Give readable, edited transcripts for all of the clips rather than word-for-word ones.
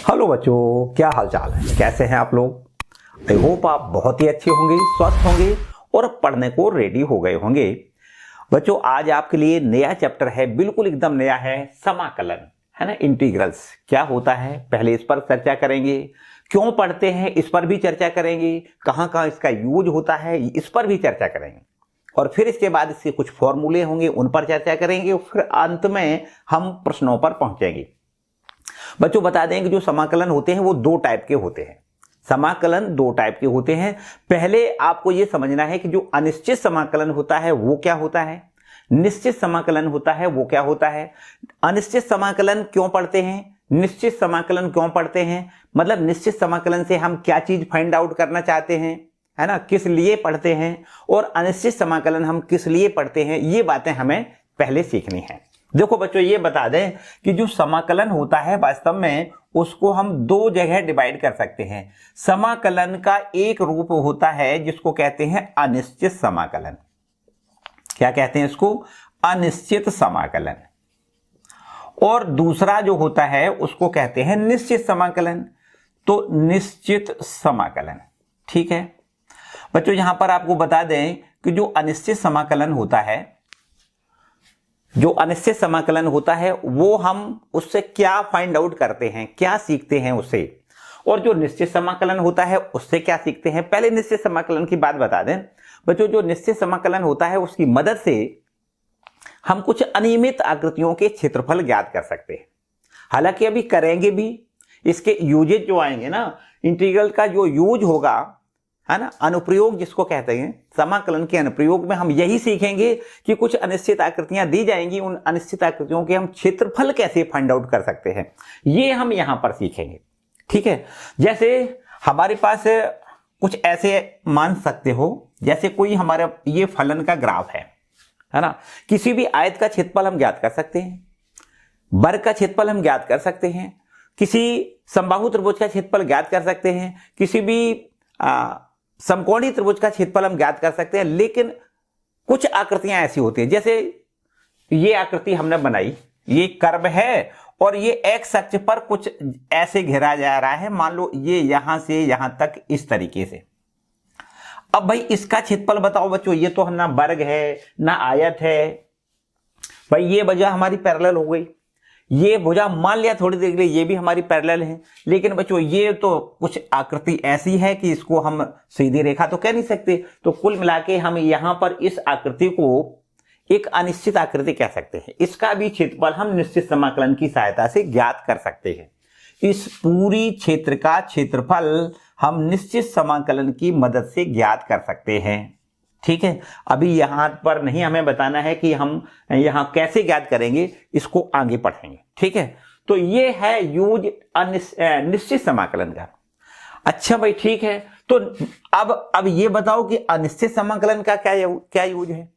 Hello बच्चों, क्या हाल चाल है? कैसे हैं आप लोग? आई होप आप बहुत ही अच्छे होंगे, स्वस्थ होंगे और पढ़ने को रेडी हो गए होंगे। बच्चों, आज आपके लिए नया चैप्टर है, बिल्कुल एकदम नया है, समाकलन, है ना, इंटीग्रल्स क्या होता है पहले इस पर चर्चा करेंगे। क्यों पढ़ते हैं इस पर भी चर्चा करेंगे। कहां कहां इसका यूज होता है इस पर भी चर्चा करेंगे। और फिर इसके बाद इसके कुछ फॉर्मूले होंगे, उन पर चर्चा करेंगे और फिर अंत में हम प्रश्नों पर पहुंचेंगे। बच्चों, बता दें कि जो समाकलन होते हैं वो दो टाइप के होते हैं। समाकलन दो टाइप के होते हैं। पहले आपको यह समझना है कि जो अनिश्चित समाकलन होता है वो क्या होता है, निश्चित समाकलन होता है वो क्या होता है। अनिश्चित समाकलन क्यों पढ़ते हैं, निश्चित समाकलन क्यों पढ़ते हैं, मतलब निश्चित समाकलन से हम क्या चीज फाइंड आउट करना चाहते हैं, है ना, किस लिए पढ़ते हैं, और अनिश्चित समाकलन हम किस लिए पढ़ते हैं, ये बातें हमें पहले सीखनी है। देखो बच्चों, ये बता दें कि जो समाकलन होता है वास्तव में उसको हम दो जगह डिवाइड कर सकते हैं। समाकलन का एक रूप होता है जिसको कहते हैं अनिश्चित समाकलन। क्या कहते हैं इसको? अनिश्चित समाकलन। और दूसरा जो होता है उसको कहते हैं निश्चित समाकलन। तो निश्चित समाकलन, ठीक है बच्चों। यहां पर आपको बता दें कि जो अनिश्चित समाकलन होता है, जो अनिश्चित समाकलन होता है वो हम उससे क्या फाइंड आउट करते हैं, क्या सीखते हैं उससे, और जो निश्चित समाकलन होता है उससे क्या सीखते हैं। पहले निश्चित समाकलन की बात बता दें बच्चों। जो निश्चित समाकलन होता है उसकी मदद से हम कुछ अनियमित आकृतियों के क्षेत्रफल ज्ञात कर सकते हैं। हालांकि अभी करेंगे भी, इसके यूजेज जो आएंगे ना, इंटीग्रल का जो यूज होगा, है ना, अनुप्रयोग जिसको कहते हैं, समाकलन के अनुप्रयोग में हम यही सीखेंगे कि कुछ अनिश्चित आकृतियां दी जाएंगी, उन अनिश्चित आकृतियों के हम क्षेत्रफल कैसे फाइंड आउट कर सकते हैं, ये हम यहां पर सीखेंगे, ठीक है। जैसे हमारे पास कुछ ऐसे मान सकते हो, जैसे कोई हमारा ये फलन का ग्राफ है ना, किसी भी आयत का क्षेत्रफल हम ज्ञात कर सकते हैं, वर्ग का क्षेत्रफल हम ज्ञात कर सकते हैं, किसी समबाहु त्रिभुज का क्षेत्रफल ज्ञात कर सकते हैं, किसी भी समकोणीय त्रिभुज का क्षेत्रफल हम ज्ञात कर सकते हैं। लेकिन कुछ आकृतियां ऐसी होती है, जैसे ये आकृति हमने बनाई, ये कर्व है और ये एक्स अक्ष पर कुछ ऐसे घेरा जा रहा है, मान लो ये यहां से यहां तक इस तरीके से। अब भाई इसका क्षेत्रफल बताओ बच्चों। ये तो ना वर्ग है ना आयत है भाई, ये वजह हमारी पैरेलल हो गई। ये भुजा मान लिया थोड़ी देर के लिए ये भी हमारी पैरेलल है, लेकिन बच्चों ये तो कुछ आकृति ऐसी है कि इसको हम सीधी रेखा तो कह नहीं सकते। तो कुल मिला के हम यहां पर इस आकृति को एक अनिश्चित आकृति कह सकते हैं। इसका भी क्षेत्रफल हम निश्चित समाकलन की सहायता से ज्ञात कर सकते हैं। इस पूरी क्षेत्र का क्षेत्रफल हम निश्चित समाकलन की मदद से ज्ञात कर सकते हैं, ठीक है। अभी यहां पर नहीं हमें बताना है कि हम यहां कैसे ज्ञात करेंगे, इसको आगे पढ़ेंगे, ठीक है। तो ये है यूज निश्चित समाकलन का। अच्छा भाई, ठीक है। तो अब ये बताओ कि अनिश्चित समाकलन का क्या यूज है।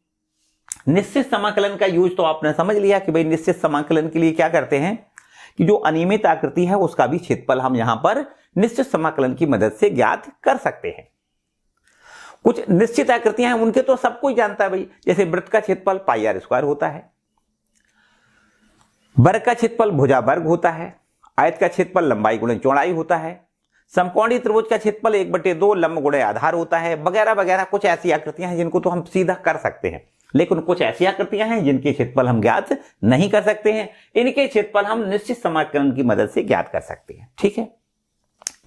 निश्चित समाकलन का यूज तो आपने समझ लिया कि भाई निश्चित समाकलन के लिए क्या करते हैं कि जो अनियमित आकृति है उसका भी क्षेत्रफल हम यहां पर निश्चित समाकलन की मदद से ज्ञात कर सकते हैं। कुछ निश्चित आकृतियां हैं उनके तो सब कोई जानता है भाई, जैसे वृत्त का क्षेत्रफल पाई आर स्क्वायर होता है, वर्ग का क्षेत्रफल भुजा वर्ग होता है, आयत का क्षेत्रफल लंबाई गुणे चौड़ाई होता है, समकोणीय त्रिभुज का क्षेत्रफल 1/2 लंब गुणे आधार होता है, वगैरह वगैरह। कुछ ऐसी आकृतियां हैं जिनको तो हम सीधा कर सकते हैं, लेकिन कुछ ऐसी आकृतियां हैं जिनके क्षेत्रफल हम ज्ञात नहीं कर सकते हैं। इनके क्षेत्रफल हम निश्चित समाकलन की मदद से ज्ञात कर सकते हैं, ठीक है।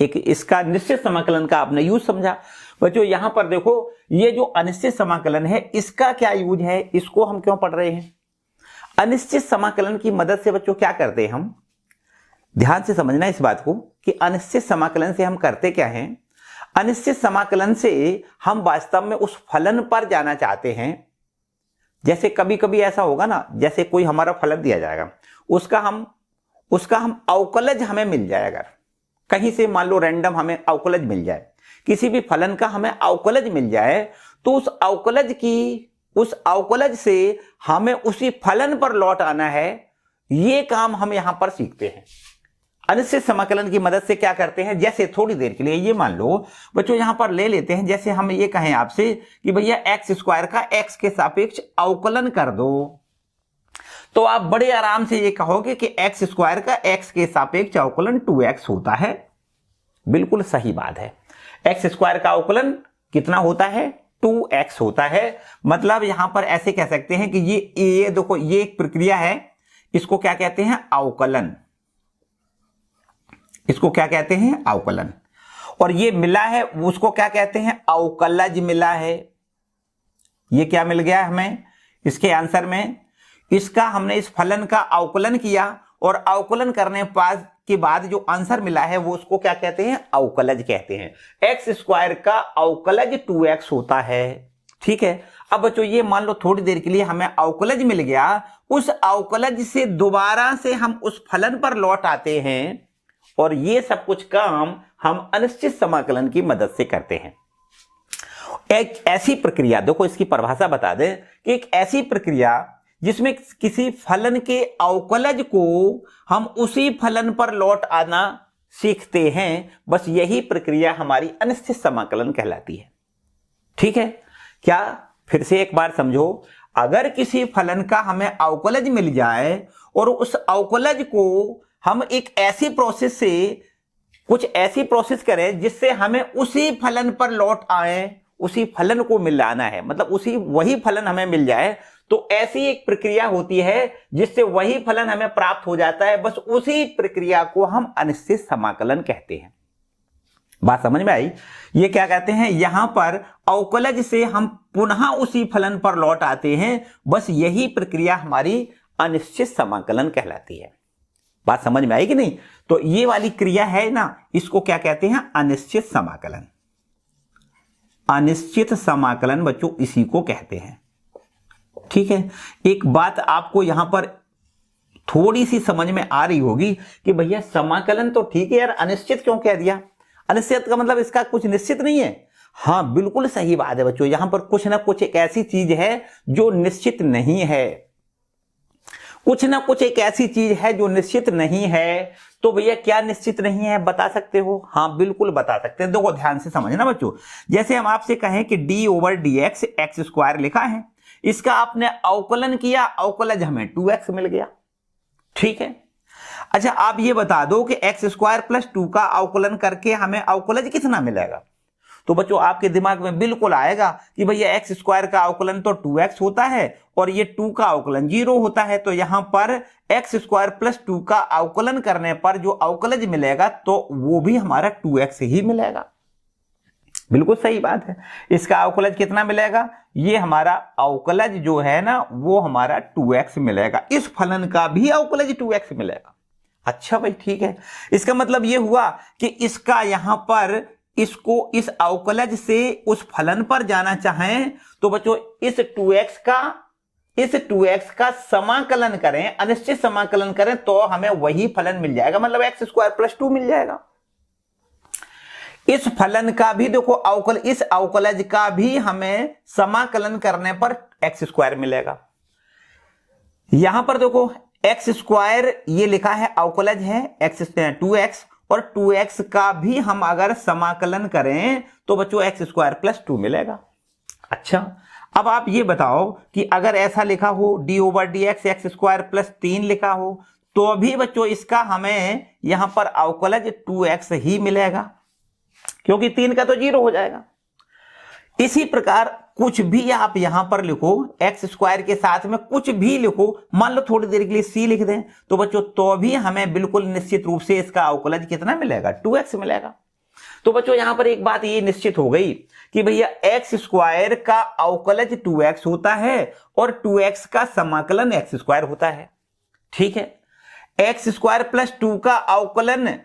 एक इसका निश्चित समाकलन का आपने यूज समझा। बच्चों यहां पर देखो, ये जो अनिश्चित समाकलन है इसका क्या यूज है, इसको हम क्यों पढ़ रहे हैं। अनिश्चित समाकलन की मदद से बच्चों क्या करते हैं हम, ध्यान से समझना इस बात को कि अनिश्चित समाकलन से हम करते क्या हैं। अनिश्चित समाकलन से हम वास्तव में उस फलन पर जाना चाहते हैं। जैसे कभी कभी ऐसा होगा ना, जैसे कोई हमारा फलन दिया जाएगा, उसका हम अवकलज हमें मिल जाएगा कहीं से, मान लो रैंडम हमें अवकलज मिल जाए, किसी भी फलन का हमें अवकलज मिल जाए, तो उस अवकलज से हमें उसी फलन पर लौट आना है। ये काम हम यहां पर सीखते हैं। अनिश्चित समाकलन की मदद से क्या करते हैं, जैसे थोड़ी देर के लिए ये मान लो बच्चों यहां पर ले लेते हैं, जैसे हम ये कहें आपसे कि भैया एक्स स्क्वायर का एक्स के सापेक्ष अवकलन कर दो, तो आप बड़े आराम से ये कहोगे कि एक्स स्क्वायर का एक्स के सापेक्ष अवकलन 2x होता है। बिल्कुल सही बात है। एक्स स्क्वायर का अवकलन कितना होता है? 2x होता है। मतलब यहां पर ऐसे कह सकते हैं कि ये देखो, ये एक प्रक्रिया है, इसको क्या कहते हैं? अवकलन। इसको क्या कहते हैं? अवकलन। और ये मिला है, उसको क्या कहते हैं? अवकलज मिला है। ये क्या मिल गया हमें इसके आंसर में? इसका हमने इस फलन का अवकलन किया और अवकलन करने के बाद जो आंसर मिला है वो उसको क्या कहते हैं? अवकलज कहते हैं। एक्स स्क्वायर का अवकलज 2x होता है। ठीक है। अब बच्चों ये मान लो थोड़ी देर के लिए हमें अवकलज मिल गया, उस अवकलज से दोबारा से हम उस फलन पर लौट आते हैं और ये सब कुछ काम हम अनिश्चित समाकलन की मदद से करते हैं। एक ऐसी प्रक्रिया, देखो इसकी परिभाषा बता दें कि एक ऐसी प्रक्रिया जिसमें किसी फलन के अवकलज को हम उसी फलन पर लौट आना सीखते हैं, बस यही प्रक्रिया हमारी अनिश्चित समाकलन कहलाती है। ठीक है। क्या? फिर से एक बार समझो, अगर किसी फलन का हमें अवकलज मिल जाए और उस अवकलज को हम एक ऐसी प्रोसेस से कुछ ऐसी प्रोसेस करें जिससे हमें उसी फलन पर लौट आए, उसी फलन को मिलाना है, मतलब वही फलन हमें मिल जाए, तो ऐसी एक प्रक्रिया होती है जिससे वही फलन हमें प्राप्त हो जाता है, बस उसी प्रक्रिया को हम अनिश्चित समाकलन कहते हैं। बात समझ में आई? ये क्या कहते हैं? यहां पर अवकलज से हम पुनः उसी फलन पर लौट आते हैं, बस यही प्रक्रिया हमारी अनिश्चित समाकलन कहलाती है। बात समझ में आई कि नहीं? तो ये वाली क्रिया है ना, इसको क्या कहते हैं? अनिश्चित समाकलन। अनिश्चित समाकलन बच्चों इसी को कहते हैं। ठीक है। एक बात आपको यहां पर थोड़ी सी समझ में आ रही होगी कि भैया समाकलन तो ठीक है यार, अनिश्चित क्यों कह दिया? अनिश्चित का मतलब इसका कुछ निश्चित नहीं है। हाँ, बिल्कुल सही बात है बच्चों। यहां पर कुछ ना कुछ एक ऐसी चीज है जो निश्चित नहीं है, कुछ ना कुछ एक ऐसी चीज है जो निश्चित नहीं है। तो भैया क्या निश्चित नहीं है, बता सकते हो? हाँ, बिल्कुल बता सकते हैं। देखो ध्यान से समझना बच्चों, जैसे हम आपसे कहें कि d/dx एक्स स्क्वायर लिखा है, इसका आपने अवकलन किया, अवकलज हमें 2x मिल गया। ठीक है। अच्छा, आप ये बता दो कि एक्स स्क्वायर प्लस 2 का अवकलन करके हमें अवकलज कितना मिलेगा? तो बच्चों आपके दिमाग में बिल्कुल आएगा कि भैया एक्स स्क्वायर का अवकलन तो 2x होता है और ये 2 का अवकलन 0 होता है, तो यहां पर एक्स स्क्वायर प्लस 2 का अवकलन करने पर जो अवकलज मिलेगा तो वो भी हमारा 2x ही मिलेगा। बिल्कुल सही बात है। इसका अवकलज कितना मिलेगा? ये हमारा अवकलज जो है ना वो हमारा 2x मिलेगा। इस फलन का भी अवकलज 2x मिलेगा। अच्छा भाई, ठीक है। इसका मतलब ये हुआ कि इसका यहां पर इसको इस अवकलज से उस फलन पर जाना चाहें तो बच्चों इस 2x का समाकलन करें, अनिश्चित समाकलन करें तो हमें वही फलन मिल जाएगा, मतलब एक्स स्क्वायर प्लस 2 मिल जाएगा। इस फलन का भी देखो इस अवकलज का भी हमें समाकलन करने पर एक्स स्क्वायर मिलेगा। यहां पर देखो एक्स स्क्वायर ये लिखा है, अवकलज है 2x, और 2x का भी हम अगर समाकलन करें तो बच्चों एक्स स्क्वायर प्लस 2 मिलेगा। अच्छा, अब आप ये बताओ कि अगर ऐसा लिखा हो d/dx एक्स स्क्वायर प्लस 3 लिखा हो तो भी बच्चों इसका हमें यहां पर अवकलज 2x ही मिलेगा, क्योंकि 3 का तो 0 हो जाएगा। इसी प्रकार कुछ भी आप यहां पर लिखो, एक्स स्क्वायर के साथ में कुछ भी लिखो, मान लो थोड़ी देर के लिए c लिख दें तो बच्चों तो भी हमें बिल्कुल निश्चित रूप से इसका अवकलज कितना मिलेगा? 2x मिलेगा। तो बच्चों यहां पर एक बात ये निश्चित हो गई कि भैया एक्स स्क्वायर का अवकलज 2x होता है और 2x का समाकलन एक्स स्क्वायर होता है। ठीक है। एक्स स्क्वायर प्लस 2 का अवकलन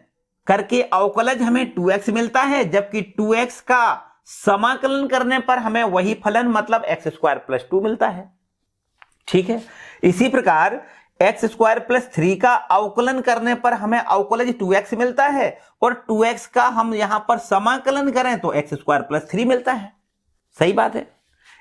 करके अवकलज हमें 2x मिलता है, जबकि 2x का समाकलन करने पर हमें वही फलन मतलब एक्स स्क्वायर प्लस 2 मिलता है। ठीक है। इसी प्रकार एक्स स्क्वायर प्लस 3 का अवकलन करने पर हमें अवकलज 2x मिलता है और 2x का हम यहां पर समाकलन करें तो एक्स स्क्वायर प्लस 3 मिलता है। सही बात है।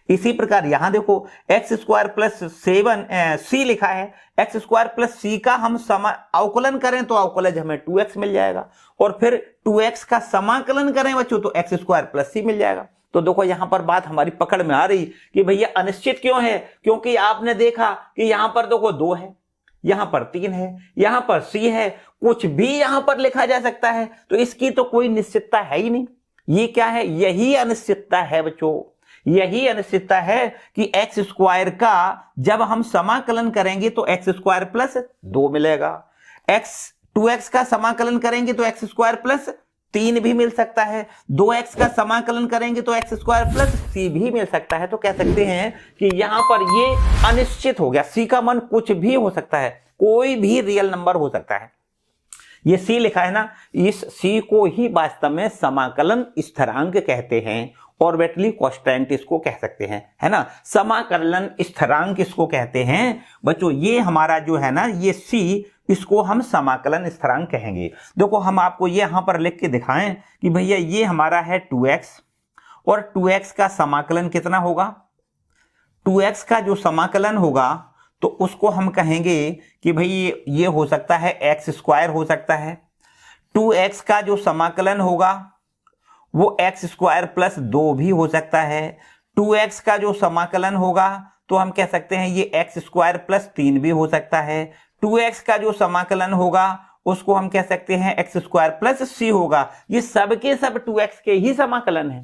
इसी प्रकार यहां देखो एक्स स्क्वायर प्लस 7c लिखा है, एक्स स्क्वायर प्लस c का हम अवकलन करें तो अवकलज हमें 2x मिल जाएगा और फिर 2x का समाकलन करें बच्चों तो एक्स स्क्वायर प्लस c मिल जाएगा। तो देखो यहां पर बात हमारी पकड़ में आ रही कि भैया अनिश्चित क्यों है, क्योंकि आपने देखा कि यहां पर देखो 2 है, यहां पर 3 है, यहां पर c है, कुछ भी यहां पर लिखा जा सकता है, तो इसकी तो कोई निश्चितता है ही नहीं। ये क्या है, यही अनिश्चितता है बच्चों, यही अनिश्चितता है कि एक्स स्क्वायर का जब हम समाकलन करेंगे तो एक्स स्क्वायर प्लस 2 मिलेगा, x 2x का समाकलन करेंगे तो एक्स स्क्वायर प्लस 3 भी मिल सकता है, 2x का समाकलन करेंगे तो एक्स स्क्वायर प्लस c भी मिल सकता है। तो कह सकते हैं कि यहां पर ये अनिश्चित हो गया, c का मान कुछ भी हो सकता है, कोई भी रियल नंबर हो सकता है। ये c लिखा है ना, इस c को ही वास्तव में समाकलन स्थिरांक कहते हैं, ऑर्बिटली कांस्टेंट इसको कह सकते हैं, है ना, समाकलन स्थिरांक इसको कहते हैं बच्चों। ये हमारा जो है ना ये c, इसको हम समाकलन स्थिरांक कहेंगे। देखो हम आपको ये यहां पर लिख के दिखाएं कि भैया ये हमारा है 2x और 2x का समाकलन कितना होगा, 2x का जो समाकलन होगा तो उसको हम कहेंगे कि भाई ये हो सकता है एक्स स्क्वायर हो सकता है, 2x का जो समाकलन होगा वो एक्स स्क्वायर प्लस 2 भी हो सकता है, 2x का जो समाकलन होगा तो हम कह सकते हैं ये एक्स स्क्वायर प्लस 3 भी हो सकता है, 2x का जो समाकलन होगा उसको हम कह सकते हैं एक्स स्क्वायर प्लस c होगा। ये सब के सब 2x के ही समाकलन है,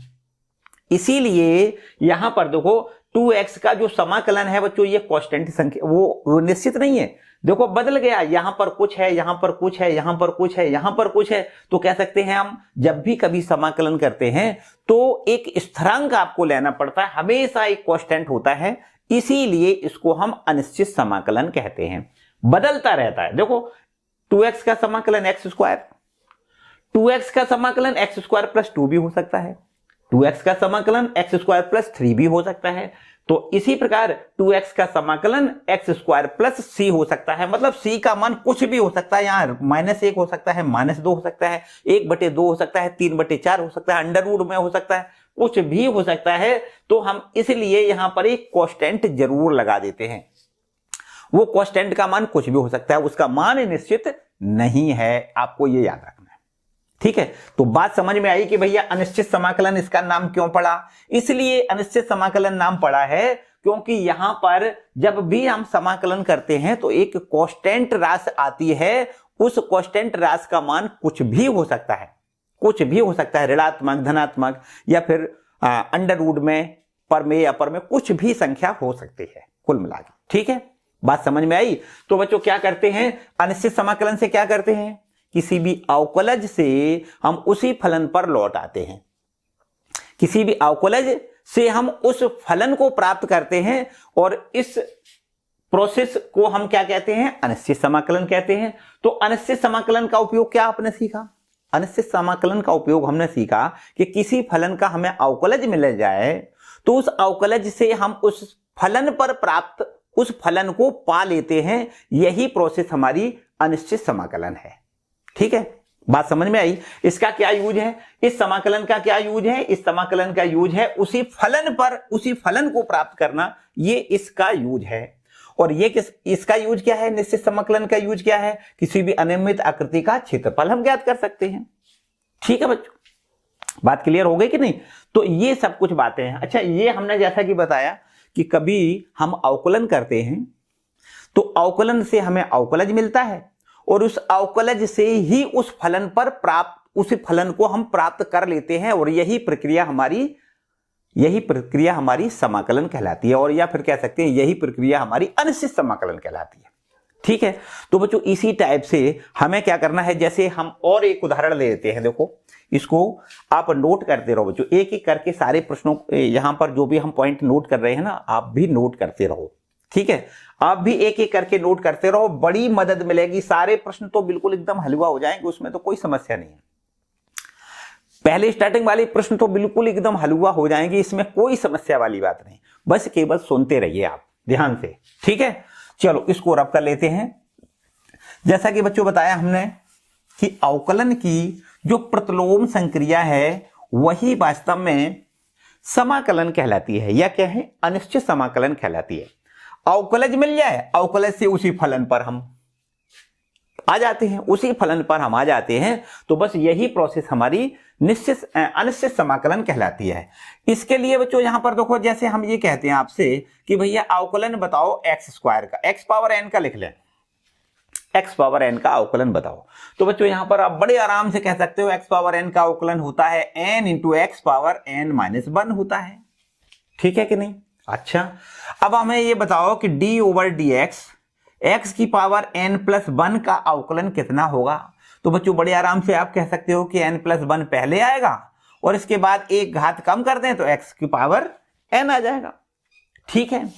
इसीलिए यहां पर देखो 2x का जो समाकलन है बच्चों ये कांस्टेंट संख्या, वो निश्चित नहीं है, देखो बदल गया, यहां पर कुछ है, यहां पर कुछ है, यहां पर कुछ है, यहां पर कुछ है। तो कह सकते हैं हम जब भी कभी समाकलन करते हैं तो एक स्थिरांक आपको लेना पड़ता है, हमेशा एक कांस्टेंट होता है, इसीलिए इसको हम अनिश्चित समाकलन कहते हैं, बदलता रहता है। देखो 2x का समाकलन एक्स स्क्वायर, 2x का समाकलन एक्स स्क्वायर प्लस 2 भी हो सकता है, 2x का समाकलन एक्स स्क्वायर प्लस 3 भी हो सकता है। तो इसी प्रकार 2x का समाकलन एक्स स्क्वायर प्लस c हो सकता है, मतलब c का मान कुछ भी हो सकता है, यहाँ -1 हो सकता है, -2 हो सकता है, 1/2 हो सकता है, 3/4 हो सकता है, अंडर रूट में हो सकता है, कुछ भी हो सकता है। तो हम इसलिए यहां पर एक कांस्टेंट जरूर लगा देते हैं, वो कांस्टेंट का मान कुछ भी हो सकता है, उसका मान निश्चित नहीं है, आपको ये याद रखना है, ठीक है। तो बात समझ में आई कि भैया अनिश्चित समाकलन इसका नाम क्यों पड़ा, इसलिए अनिश्चित समाकलन नाम पड़ा है क्योंकि यहां पर जब भी हम समाकलन करते हैं तो एक कांस्टेंट राशि आती है, उस कांस्टेंट राशि का मान कुछ भी हो सकता है, कुछ भी हो सकता है, ऋणात्मक, धनात्मक या फिर अंडर रूट में, पर में, अपर में, कुछ भी संख्या हो सकती है कुल मिला के, ठीक है। बात समझ में आई। तो बच्चों क्या करते हैं, अनिश्चित समाकलन से क्या करते हैं, किसी भी अवकलज से हम उसी फलन पर लौट आते हैं, किसी भी अवकलज से हम उस फलन को प्राप्त करते हैं और इस प्रोसेस को हम क्या कहते हैं, अनिश्चित समाकलन कहते हैं। तो अनिश्चित समाकलन का उपयोग क्या आपने सीखा, अनिश्चित समाकलन का उपयोग हमने सीखा कि किसी फलन का हमें अवकलज मिल जाए तो उस अवकलज से हम उस फलन पर प्राप्त उस फलन को पा लेते हैं, यही प्रोसेस हमारी अनिश्चित समाकलन है, ठीक है। बात समझ में आई। इसका क्या यूज है, इस समाकलन का क्या यूज है, इस समाकलन का यूज है उसी फलन पर उसी फलन को प्राप्त करना, ये इसका यूज है। और ये इसका यूज क्या है, निश्चित समाकलन का यूज क्या है, किसी भी अनियमित आकृति का क्षेत्रफल हम ज्ञात कर सकते हैं, ठीक है बच्चों। बात क्लियर हो गई कि नहीं। तो ये सब कुछ बातें हैं। अच्छा, ये हमने जैसा कि बताया कि कभी हम अवकलन करते हैं तो अवकलन से हमें अवकलज मिलता है और उस अवकलज से ही उस फलन पर प्राप्त उस फलन को हम प्राप्त कर लेते हैं और यही प्रक्रिया हमारी समाकलन कहलाती है, और या फिर कह सकते हैं यही प्रक्रिया हमारी अनिश्चित समाकलन कहलाती है, ठीक है। तो बच्चों इसी टाइप से हमें क्या करना है, जैसे हम और एक उदाहरण ले लेते हैं, देखो इसको आप नोट करते रहो बच्चों, एक एक करके सारे प्रश्नों यहां पर जो भी हम पॉइंट नोट कर रहे हैं ना, आप भी नोट करते रहो, ठीक है। आप भी एक एक करके नोट करते रहो, बड़ी मदद मिलेगी। सारे प्रश्न तो बिल्कुल एकदम हलवा हो जाएंगे, उसमें तो कोई समस्या नहीं है। पहले स्टार्टिंग वाले प्रश्न तो बिल्कुल एकदम हलवा हो जाएंगे, इसमें कोई समस्या वाली बात नहीं, बस केवल सुनते रहिए आप ध्यान से, ठीक है। चलो इसको रब कर लेते हैं। जैसा कि बच्चों बताया हमने कि अवकलन की जो प्रतिलोम संक्रिया है वही वास्तव में समाकलन कहलाती है, या क्या है, अनिश्चित समाकलन कहलाती है। अवकलज मिल जाए, अवकलज से उसी फलन पर हम आ जाते हैं, उसी फलन पर हम आ जाते हैं, तो बस यही प्रोसेस हमारी अनिश्चित समाकलन कहलाती है। इसके लिए बच्चों यहां पर देखो, जैसे हम ये कहते हैं आपसे कि भैया अवकलन बताओ एक्स स्क्वायर का, एक्स पावर एन का लिख लें, x पावर n का अवकलन बताओ। तो बच्चों यहां पर आप बड़े आराम से कह सकते हो x पावर n का अवकलन होता है n into x power n minus 1 होता है। ठीक है कि नहीं? अच्छा, अब हमें ये बताओ कि d ओवर डी x की पावर n प्लस 1 का अवकलन कितना होगा। तो बच्चों बड़े आराम से आप कह सकते हो कि n प्लस 1 पहले आएगा और इसके बाद एक घात कम कर दें तो x की पावर n आ जाएगा। ठीक है,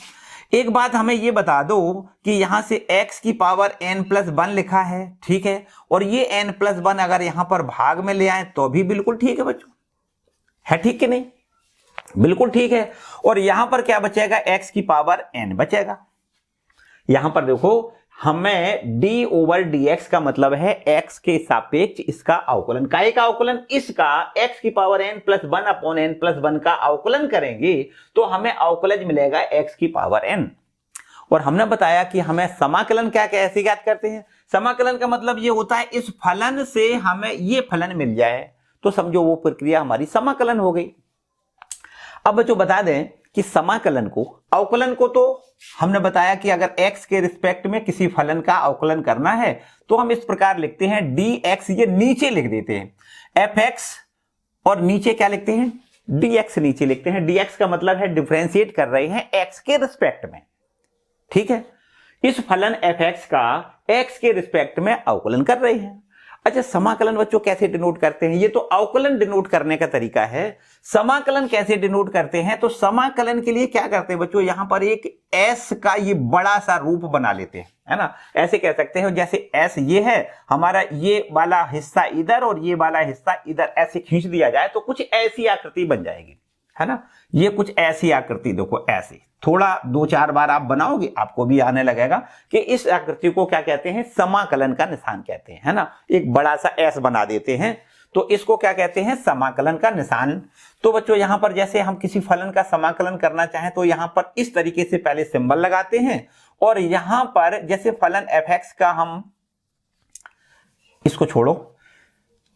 एक बात हमें ये बता दो कि यहां से x की पावर n प्लस 1 लिखा है, ठीक है, और ये n प्लस 1 अगर यहां पर भाग में ले आए तो भी बिल्कुल ठीक है बच्चों, है ठीक कि नहीं? बिल्कुल ठीक है। और यहां पर क्या बचेगा? x की पावर n बचेगा। यहां पर देखो हमें d ओवर dx का मतलब है x के सापेक्ष इसका अवकलन, काय का अवकलन? इसका x की power n plus 1 upon n plus 1 का अवकलन करेंगे तो हमें अवकलज मिलेगा x की पावर n। और हमने बताया कि हमें समाकलन क्या कैसे ज्ञात करते हैं? समाकलन का मतलब ये होता है इस फलन से हमें ये फलन मिल जाए तो समझो वो प्रक्रिया हमारी समाकलन हो गई। अब बच्चों बता दें कि समाकलन को, अवकलन को तो हमने बताया कि अगर x के रिस्पेक्ट में किसी फलन का अवकलन करना है तो हम इस प्रकार लिखते हैं dx, ये नीचे लिख देते हैं fx और नीचे क्या लिखते हैं? dx नीचे लिखते हैं। dx का मतलब है डिफरेंशिएट कर रहे हैं x के रिस्पेक्ट में। ठीक है, इस फलन fx का x के रिस्पेक्ट में अवकलन कर रहे हैं। अच्छा, समाकलन बच्चों कैसे डिनोट करते हैं? ये तो अवकलन डिनोट करने का तरीका है। समाकलन कैसे डिनोट करते हैं? तो समाकलन के लिए क्या करते हैं बच्चों? यहां पर एक s का ये बड़ा सा रूप बना लेते हैं, है ना? ऐसे कह सकते हैं जैसे s ये है हमारा, ये वाला हिस्सा इधर और ये वाला हिस्सा इधर, ऐसे खींच दिया जाए तो कुछ ऐसी आकृति बन जाएगी, है ना? ये कुछ ऐसी आकृति देखो, ऐसी थोड़ा 2-4 बार आप बनाओगे आपको भी आने लगेगा कि इस आकृति को क्या कहते हैं? समाकलन का निशान कहते हैं, है ना? एक बड़ा सा एस बना देते हैं तो इसको क्या कहते हैं? समाकलन का निशान। तो बच्चों यहां पर जैसे हम किसी फलन का समाकलन करना चाहें तो यहां पर इस तरीके से पहले सिंबल लगाते हैं और यहां पर जैसे फलन fx का, हम इसको छोड़ो,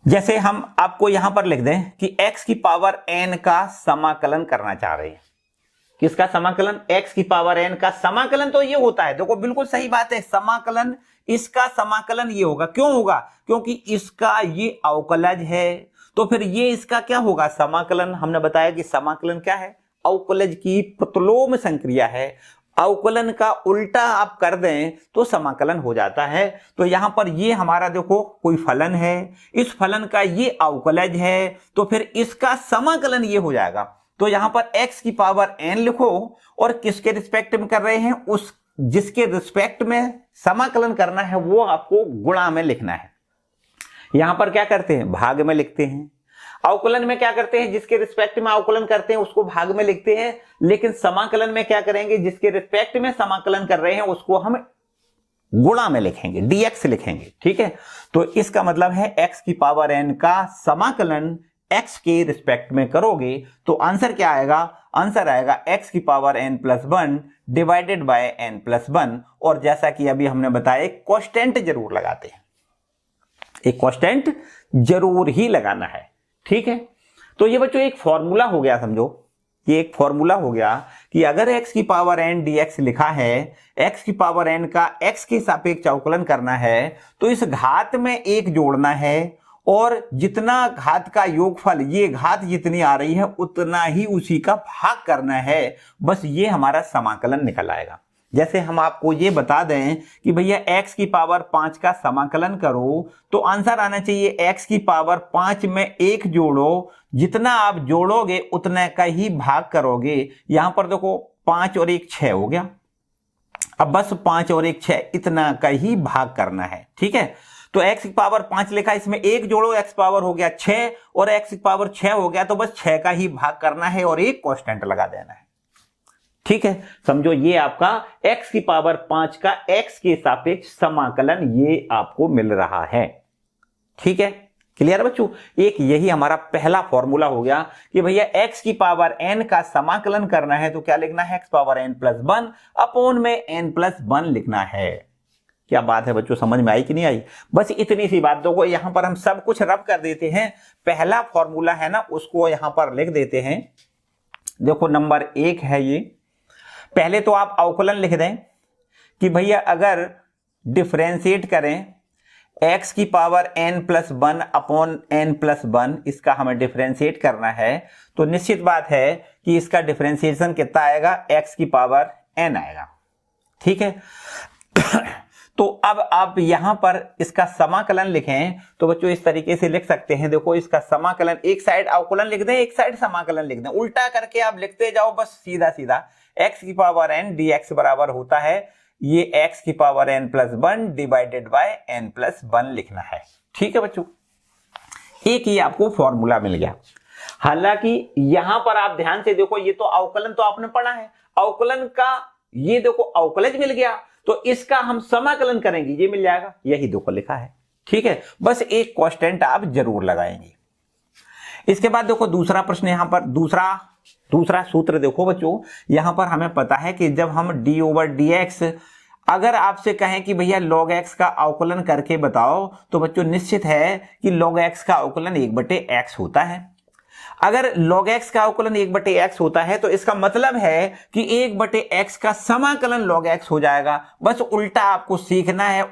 जैसे हम आपको यहां पर लिख दें कि x की पावर n का समाकलन करना चाह रहे हैं। किसका समाकलन? x की पावर n का समाकलन तो ये होता है, देखो बिल्कुल सही बात है, समाकलन, इसका समाकलन ये होगा। क्यों होगा? क्योंकि इसका ये अवकलज है तो फिर ये इसका क्या होगा? समाकलन। हमने बताया कि समाकलन क्या है? अवकलज की प्रतिलोम संक्रिया है। अवकलन का उल्टा आप कर दें तो समाकलन हो जाता है। तो यहां पर ये हमारा देखो कोई फलन है, इस फलन का ये अवकलज है तो फिर इसका समाकलन ये हो जाएगा। तो यहां पर x की पावर n लिखो और किसके रिस्पेक्ट में कर रहे हैं? उस जिसके रिस्पेक्ट में समाकलन करना है वो आपको गुणा में लिखना है। यहां पर क्या करते हैं? भाग में लिखते हैं। अवकलन में क्या करते हैं? जिसके रिस्पेक्ट में अवकलन करते हैं उसको भाग में लिखते हैं, लेकिन समाकलन में क्या करेंगे? जिसके रिस्पेक्ट में समाकलन कर रहे हैं उसको हम गुणा में लिखेंगे, dx लिखेंगे। ठीक है, तो इसका मतलब है x की पावर n का समाकलन x के रिस्पेक्ट में करोगे तो आंसर क्या आएगा? आंसर आएगा x की power n plus 1 divided by n plus 1। और जैसा कि अभी हमने बताया एक कांस्टेंट जरूर लगाते हैं, एक कांस्टेंट जरूर ही लगाना है। ठीक है, तो ये बच्चों एक फॉर्मूला हो गया, समझो ये एक फॉर्मूला हो गया कि अगर x की पावर n dx लिखा है, x की पावर n का x के सापेक्ष अवकलन करना है तो इस घात में एक जोड़ना है और जितना घात का योगफल, ये घात जितनी आ रही है उतना ही उसी का भाग करना है। बस ये हमारा समाकलन निकल आएगा। जैसे हम आपको ये बता दें कि भैया x की पावर 5 का समाकलन करो तो आंसर आना चाहिए x की पावर 5 में 1 जोड़ो, जितना आप जोड़ोगे उतना का ही भाग करोगे। यहां पर देखो 5 और 1 6 हो गया, अब बस 5 और 1 6 इतना का ही भाग करना है। ठीक है, तो x की पावर 5 लिखा, इसमें 1 जोड़ो, x पावर हो गया 6 और x की पावर 6 हो गया तो बस 6 का ही भाग करना है और एक कांस्टेंट लगा देना है। ठीक है, समझो ये आपका x की पावर 5 का x के सापेक्ष समाकलन ये आपको मिल रहा है। ठीक है, क्लियर बच्चों? एक यही हमारा पहला फॉर्मूला हो गया कि भैया x की पावर n का समाकलन करना है तो क्या लिखना है? x power n plus 1 upon में n प्लस 1 लिखना है। क्या बात है बच्चों, समझ में आई कि नहीं आई? बस इतनी सी बात। देखो यहां पर हम सब कुछ रब कर देते हैं। पहला फॉर्मूला है ना उसको यहां पर लिख देते हैं। देखो नंबर 1 है ये, पहले तो आप अवकलन लिख दें कि भैया अगर डिफरेंशिएट करें x की पावर n+1 अपॉन n+1, इसका हमें डिफरेंशिएट करना है, तो निश्चित बात है कि इसका डिफरेंशिएशन कितना आएगा, x की पावर n आएगा। ठीक है तो अब आप यहां पर इसका समाकलन लिखें तो बच्चों इस तरीके से लिख सकते हैं। देखो इसका समाकलन, एक साइड अवकलन लिख दें, एक साइड समाकलन लिख दें, उल्टा करके आप लिखते जाओ बस सीधा सीधा। x की पावर n dx बराबर होता है ये x की power n+1 divided by n+1 लिखना है। ठीक है बच्चों, एक ही आपको फॉर्मूला मिल गया। हालांकि यहां पर आप ध्यान से देखो, ये तो अवकलन तो आपने पढ़ा है, अवकलन का ये देखो अवकलज मिल गया, तो इसका हम समाकलन करेंगे, ये मिल जाएगा, यही देखो लिखा है। ठीक है, बस एक कांस्टेंट आप जरूर लगाएंगे। इसके बाद देखो दूसरा प्रश्न, यहां पर दूसरा सूत्र देखो बच्चों, यहां पर हमें पता है कि जब हम d/dx, अगर आपसे कहें कि भैया log x का अवकलन करके बताओ, तो बच्चों निश्चित है कि log x का अवकलन 1/x होता है। अगर log x का अवकलन 1/x होता है तो इसका मतलब है कि 1/x का समाकलन log x हो जाएगा। बस उल्टा आपको सीखना है,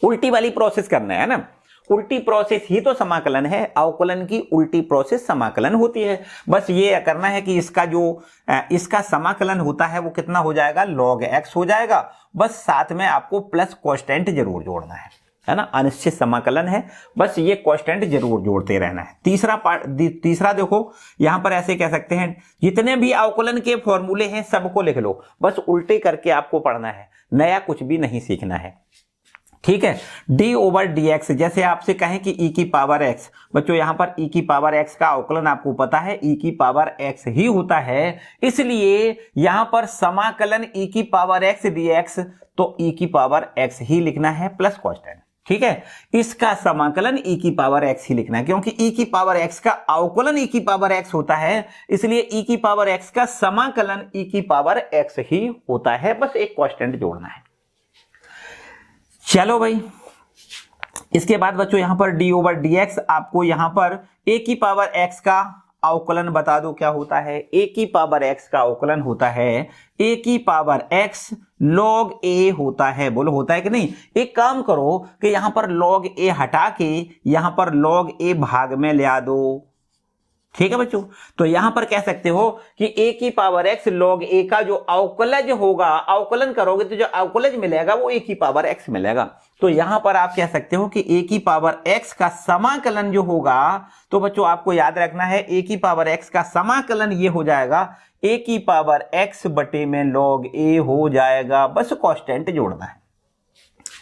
उल्टी वाली प्रोसेस करना है ना। उल्टी प्रोसेस ही तो समाकलन है, अवकलन की उल्टी प्रोसेस समाकलन होती है। बस ये करना है कि इसका समाकलन होता है वो कितना हो जाएगा, log x हो जाएगा। बस साथ में आपको प्लस कांस्टेंट जरूर जोड़ना है ना, अनिश्चित समाकलन है, बस ये कांस्टेंट जरूर जोड़ते रहना है। तीसरा देखो यहां पर ऐसे कह सकते हैं, जितने भी अवकलन के फॉर्मूले हैं सबको लिख लो, बस उल्टे करके आपको पढ़ना है, नया कुछ भी नहीं सीखना है। ठीक है, d/dx, जैसे आपसे कहें कि e की पावर x, बच्चों यहां पर e की पावर x का अवकलन आपको पता है e की पावर x ही होता है, इसलिए यहां पर समाकलन e की पावर x dx, तो e की पावर x ही लिखना है प्लस कांस्टेंट। ठीक है, इसका समाकलन e की पावर x ही लिखना है, क्योंकि e की पावर x का अवकलन e की पावर x होता है, इसलिए e की पावर x का समाकलन e की पावर x ही होता है। बस एक कांस्टेंट जोड़ना है। चलो भाई, इसके बाद बच्चों यहां पर d/dx, आपको यहां पर a की पावर x का अवकलन बता दो क्या होता है। a की पावर x का अवकलन होता है a की पावर x log a होता है। बोलो होता है कि नहीं। एक काम करो कि यहां पर log a हटा के यहां पर log a भाग में ले आ दो। ठीक है बच्चों, तो यहां पर कह सकते हो कि a की पावर x log a का जो अवकलज होगा, अवकलन करोगे तो जो अवकलज मिलेगा वो a की पावर x मिलेगा। तो यहां पर आप कह सकते हो कि a की पावर x का समाकलन जो होगा, तो बच्चों आपको याद रखना है a की पावर x का समाकलन ये हो जाएगा a की पावर x बटे में log a हो जाएगा। बस कांस्टेंट जोड़ना है।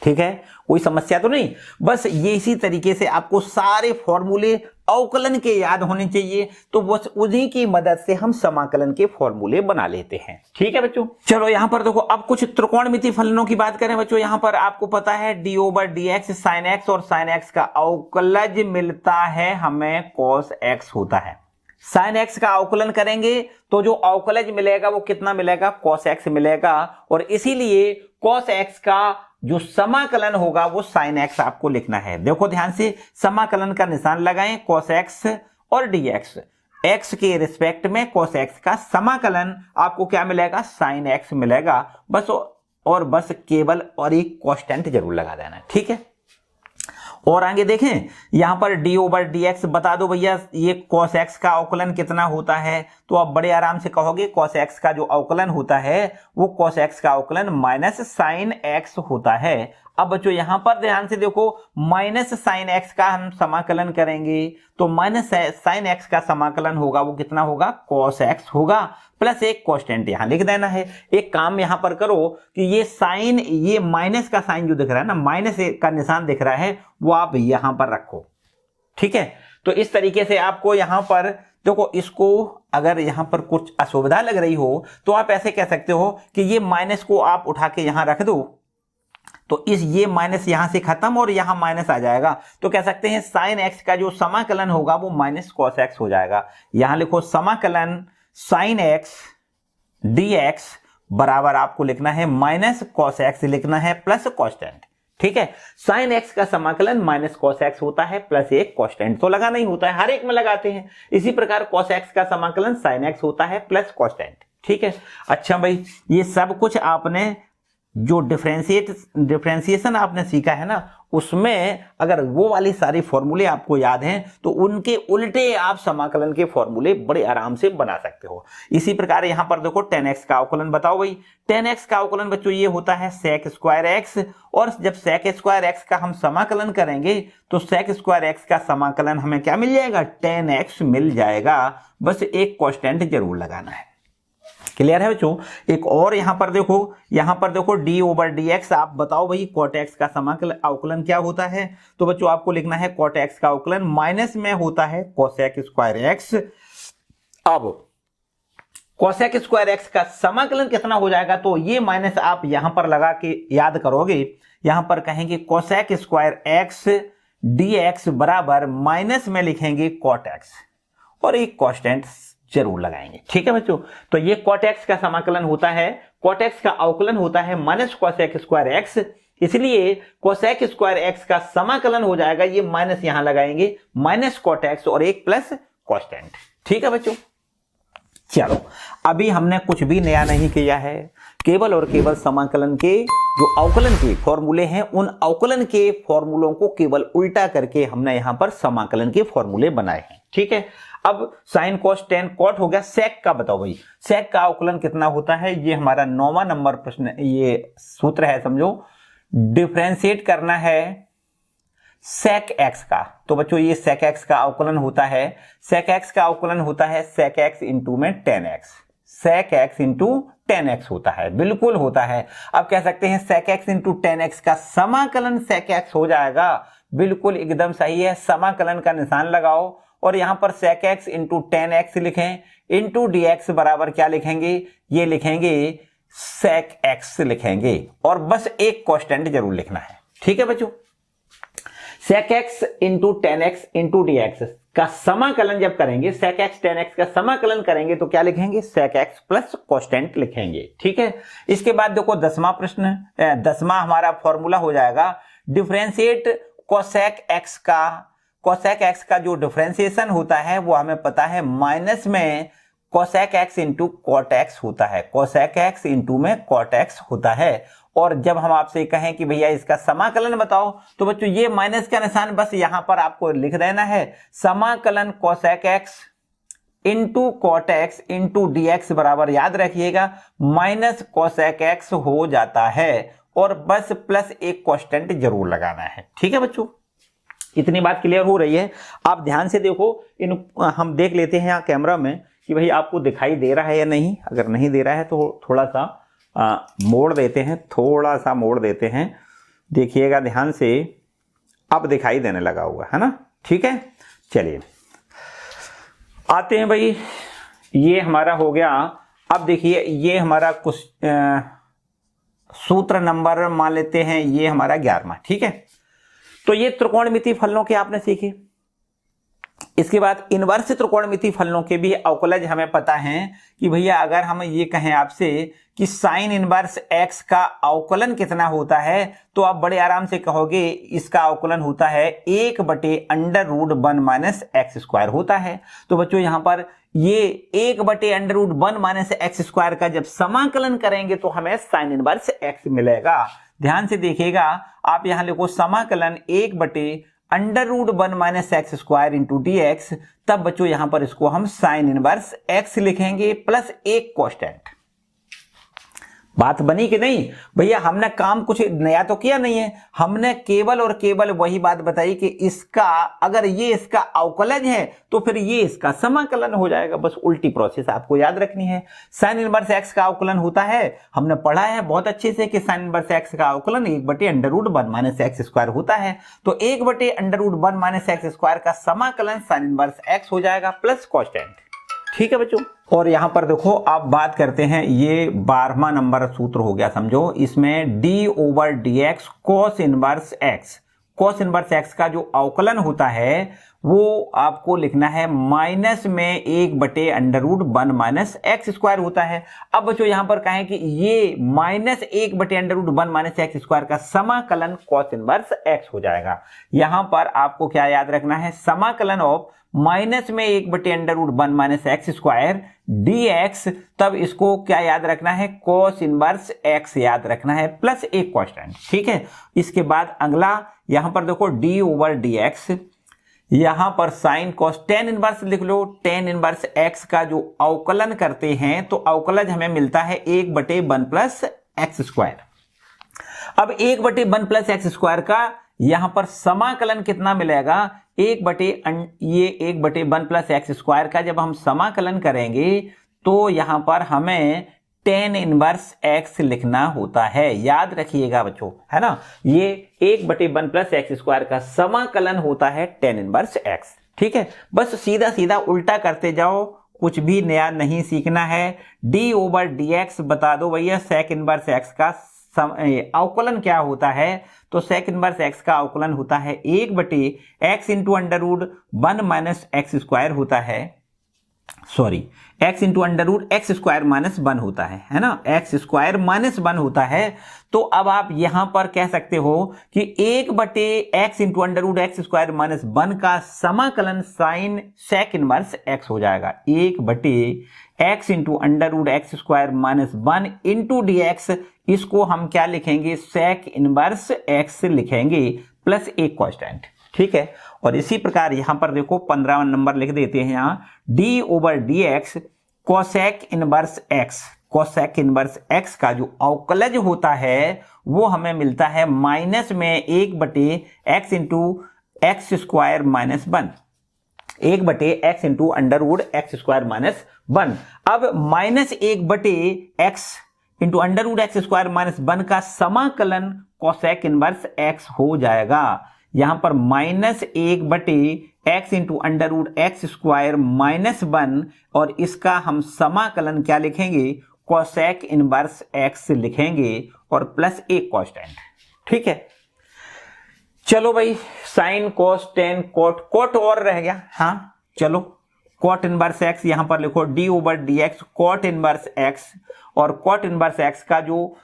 ठीक है, कोई समस्या तो नहीं। बस ये इसी तरीके से आपको सारे फॉर्मूले अवकलन के याद होने चाहिए, तो बस उन्हीं की मदद से हम समाकलन के फॉर्मूले बना लेते हैं। ठीक है बच्चों, चलो यहां पर देखो अब कुछ त्रिकोणमिति फलनों की बात करें बच्चों। यहां पर आपको पता है d/dx sin x और sin x का अवकलज मिलता है हमें cos x होता है। sin x का अवकलन करेंगे तो जो अवकलज मिलेगा वो कितना मिलेगा, cos x मिलेगा, और इसीलिए cos x का जो समाकलन होगा वो sin x आपको लिखना है। देखो ध्यान से, समाकलन का निशान लगाएं, cos x और dx, x के रिस्पेक्ट में cos x का समाकलन आपको क्या मिलेगा, sin x मिलेगा। बस और बस केवल और एक कांस्टेंट जरूर लगा देना। ठीक है, और आगे देखें यहां पर d/dx बता दो भैया ये cos x का अवकलन कितना होता है, तो आप बड़े आराम से कहोगे cos x का जो अवकलन होता है वो cos x का अवकलन माइनस sin x होता है। अब बच्चों यहां पर ध्यान से देखो, माइनस sin x का हम समाकलन करेंगे तो माइनस sin x का समाकलन होगा वो कितना होगा, cos x होगा, प्लस एक कांस्टेंट यहां लिख देना है। एक काम यहां पर करो कि ये साइन, ये माइनस का साइन जो दिख रहा है ना, माइनस का निशान दिख रहा है, वो आप यहां पर रखो। ठीक है, तो इस तरीके से आपको यहां पर देखो, इसको अगर यहां पर कुछ असुविधा लग रही हो तो आप ऐसे कह सकते हो कि ये माइनस को आप उठा के यहां रख दो, तो ये माइनस यहां से खत्म और यहां माइनस आ जाएगा, तो कह सकते हैं sin x का जो समाकलन होगा वो माइनस cos x हो जाएगा। यहां लिखो समाकलन sin x dx बराबर आपको लिखना है माइनस cos x लिखना है प्लस कांस्टेंट। ठीक है, sin x का समाकलन माइनस cos x होता है प्लस एक कांस्टेंट तो लगाना ही होता है, हर एक में लगाते हैं। इसी प्रकार cos x का समाकलन sin x होता है प्लस कांस्टेंट। ठीक है। अच्छा भाई, ये सब कुछ आपने जो डिफरेंशिएशन आपने सीखा है ना, उसमें अगर वो वाली सारी फॉर्मूले आपको याद हैं तो उनके उल्टे आप समाकलन के फॉर्मूले बड़े आराम से बना सकते हो। इसी प्रकार यहां पर देखो 10x का अवकलन बताओ भाई। 10x का अवकलन बच्चों ये होता है sec स्क्वायर x, और जब sec स्क्वायर x का हम समाकलन करेंगे तो sec स्क्वायर x का समाकलन हमें क्या मिल जाएगा, 10x मिल जाएगा। बस एक कांस्टेंट जरूर लगाना है। क्लियर है बच्चों। एक और यहां पर देखो d ओवर डी एक्स। आप बताओ भाई cot x का समाकलन अवकलन क्या होता है। तो बच्चों आपको लिखना है cot x का अवकलन माइनस में होता है cosec स्क्वायर x। अब cosec स्क्वायर x का समाकलन कितना हो जाएगा, तो ये माइनस आप यहां पर लगा के याद करोगे। यहां पर कहेंगे cosec स्क्वायर x dx बराबर माइनस में लिखेंगे cot x और एक कांस्टेंट जरूर लगाएंगे। ठीक है बच्चों। तो ये cot x का समाकलन होता है, cot x का अवकलन होता है माइनस cosec स्क्वायर x, इसलिए cosec स्क्वायर x का समाकलन हो जाएगा, ये माइनस यहां लगाएंगे, माइनस cot x और एक प्लस कांस्टेंट। ठीक है बच्चों। चलो, अभी हमने कुछ भी नया नहीं किया है, केवल और केवल समाकलन के जो अवकलन के फॉर्मूले हैं उन अवकलन के फॉर्मूलों को केवल उल्टा करके हमने यहां पर समाकलन के फॉर्मूले बनाए हैं। ठीक है। अब साइन कोस टेन कॉट हो गया। सेक का बताओ भाई, सेक का अवकलन कितना होता है। ये हमारा 9वां नंबर प्रश्न, ये सूत्र है समझो। डिफरेंशिएट करना है सेक एक्स का, तो बच्चों ये सेक एक्स का अवकलन होता है, सेक एक्स का अवकलन होता है सेक एक्स इंटू में 10x, सेक एक्स इंटू 10x होता है, बिल्कुल होता है। अब कह सकते हैं सेक एक्स इंटू 10x का समाकलन सेक एक्स हो जाएगा, बिल्कुल एकदम सही है। समाकलन का निशान लगाओ और यहां पर सेक एक्स इंटू 10x लिखें, इंटू dx बराबर क्या लिखेंगे, ये लिखेंगे सेक एक्स लिखेंगे, और बस एक कांस्टेंट जरूर लिखना है। ठीक है बच्चों। Sec x into 10x into dx का समाकलन जब करेंगे, सेक एक्स 10x का समाकलन करेंगे तो क्या लिखेंगे, सेक एक्स प्लस कांस्टेंट लिखेंगे। ठीक है। इसके बाद देखो 10वां प्रश्न, 10वां हमारा फॉर्मूला हो जाएगा डिफरेंशिएट कोसेक एक्स का। कोसेक एक्स का जो डिफरेंशिएशन होता है वो हमें पता है माइनस में cosec x into cot x होता है, कोसेक एक्स इंटू में कॉट एक्स होता है। और जब हम आपसे कहें कि भैया इसका समाकलन बताओ, तो बच्चों ये माइनस का निशान बस यहां पर आपको लिख देना है, समाकलन cosec x into cot x into dx बराबर याद रखिएगा माइनस कोसेक एक्स हो जाता है, और बस प्लस एक कांस्टेंट जरूर लगाना है। ठीक है बच्चों, इतनी बात क्लियर हो रही है। आप ध्यान से देखो, इन हम देख लेते हैं यहाँ कैमरा में कि भाई आपको दिखाई दे रहा है या नहीं। अगर नहीं दे रहा है तो थोड़ा सा मोड़ देते हैं, थोड़ा सा मोड़ देते हैं, देखिएगा ध्यान से। अब दिखाई देने लगा हुआ है ना। ठीक है, चलिए आते हैं भाई, ये हमारा हो गया। अब देखिए ये हमारा कुछ सूत्र नंबर मान लेते हैं, ये हमारा 11वां। ठीक है। तो ये त्रिकोणमिति फलनों के आपने सीखे। इसके बाद इनवर्स त्रिकोणमिति फलनों के भी अवकलज हमें पता है कि भैया अगर हम ये कहें आपसे कि साइन इनवर्स एक्स का अवकलन कितना होता है, तो आप बड़े आराम से कहोगे इसका अवकलन होता है 1/√1 माइनस एक्स स्क्वायर होता है। तो बच्चों यहां पर ये 1/√1 माइनस एक्स स्क्वायर का जब समाकलन करेंगे तो हमें साइन इनवर्स एक्स मिलेगा। ध्यान से देखिएगा, आप यहां लिखो समाकलन 1/√1 minus x square into dx, तब बच्चों यहां पर इसको हम साइन इनवर्स एक्स लिखेंगे प्लस एक कांस्टेंट। बात बनी कि नहीं भैया, हमने काम कुछ नया तो किया नहीं है, हमने केवल और केवल वही बात बताई कि इसका अगर ये इसका अवकलज है तो फिर ये इसका समाकलन हो जाएगा। बस उल्टी प्रोसेस आपको याद रखनी है। साइन इनवर्स एक्स का अवकलन होता है, हमने पढ़ा है बहुत अच्छे से कि साइन इनवर्स एक्स का अवकलन 1/√1 माइनस एक्स स्क्वायर होता है। तो 1/√1 माइनस एक्स स्क्वायर का समाकलन साइन इनवर्स एक्स हो जाएगा प्लस कांस्टेंट। ठीक है बच्चों। और यहां पर देखो आप बात करते हैं, ये 12वां नंबर सूत्र हो गया समझो। इसमें d/dx cos inverse x, cos inverse x का जो अवकलन होता है वो आपको लिखना है माइनस में 1/√1 माइनस एक्स स्क्वायर होता है। अब बच्चों यहां पर कहें कि ये माइनस 1/√1 माइनस एक्स स्क्वायर का समाकलन cos इनवर्स x हो जाएगा। यहां पर आपको क्या याद रखना है, समाकलन ऑफ माइनस में 1/√1 माइनस एक्स स्क्वायर dx, तब इसको क्या याद रखना है, cos इनवर्स x याद रखना है प्लस एक कांस्टेंट। ठीक है, इसके बाद अगला यहां पर देखो d/dx, यहां पर साइन कॉस tan इनवर्स लिख लो। tan इनवर्स x का जो अवकलन करते हैं तो अवकलज हमें मिलता है 1/1 प्लस एक्स स्क्वायर। अब 1/1 प्लस एक्स स्क्वायर का यहां पर समाकलन कितना मिलेगा, 1/1 प्लस एक्स स्क्वायर का जब हम समाकलन करेंगे तो यहां पर हमें tan इनवर्स x लिखना होता है, याद रखिएगा बच्चों, है ना। ये 1/1 प्लस एक्स स्क्वायर का समाकलन होता है tan इनवर्स x। ठीक है, बस सीधा सीधा उल्टा करते जाओ, कुछ भी नया नहीं सीखना है। d/dx बता दो भैया सेक इनवर्स x का अवकलन क्या होता है, तो सेक इनवर्स x का अवकलन होता है 1/x into √1 minus x square होता है, sorry x into √x square minus 1 होता है ना, x स्क्वायर माइनस 1 होता है। तो अब आप यहां पर कह सकते हो कि 1/x into √x square minus 1 का समाकलन साइन सेक इनवर्स x हो जाएगा। 1/x into √x square minus 1 into dx, इसको हम क्या लिखेंगे, सेक इनवर्स x लिखेंगे प्लस एक कांस्टेंट। ठीक है, और इसी प्रकार यहां पर देखो 15वां नंबर लिख देते हैं, यहां d/dx cosec inverse x, cosec inverse x का जो अवकलज होता है वो हमें मिलता है माइनस में 1/x into x square minus 1, 1/x into √x square minus 1। अब minus 1/x into √x square minus 1 का समाकलन कोसेक इनवर्स x हो जाएगा। यहां पर minus 1/x into √x square minus 1, और इसका हम समाकलन क्या लिखेंगे, कोसेक इनवर्स x लिखेंगे और प्लस एक कांस्टेंट। ठीक है, चलो भाई sine cos tan cot, cot और रह गया, हाँ चलो कोट इनवर्स x यहां पर लिखो d/dx कोट इनवर्स x, और कोट इनवर्स x का जो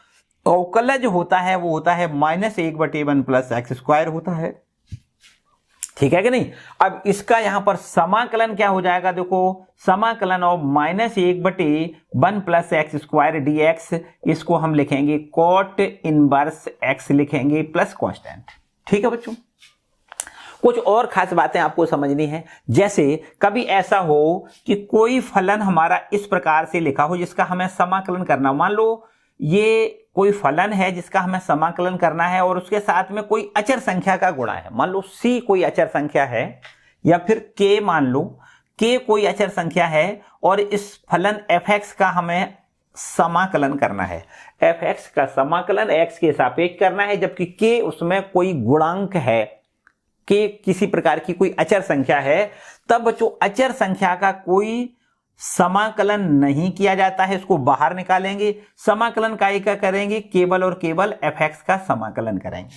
अवकलज होता है वो होता है माइनस 1/1 प्लस एक्स स्क्वायर होता है। ठीक है कि नहीं। अब इसका यहां पर समाकलन क्या हो जाएगा, देखो समाकलन of minus 1/1 plus x square dx, इसको हम लिखेंगे कोट इनवर्स x लिखेंगे प्लस कांस्टेंट। ठीक है बच्चों, कुछ और खास बातें आपको समझनी है। जैसे कभी ऐसा हो कि कोई फलन हमारा इस प्रकार से लिखा हो जिसका हमें समाकलन करना, मान लो ये कोई फलन है जिसका हमें समाकलन करना है और उसके साथ में कोई अचर संख्या का गुणा है, मान लो c कोई अचर संख्या है, या फिर k मान लो k कोई अचर संख्या है, और इस फलन fx का हमें समाकलन करना है। fx का समाकलन x के सापेक्ष करना है, जबकि k उसमें कोई गुणांक है, k किसी प्रकार की कोई अचर संख्या है, तब बच्चों अचर संख्या का कोई समाकलन नहीं किया जाता है, इसको बाहर निकालेंगे। समाकलन का करेंगे, केवल और केवल fx का समाकलन करेंगे।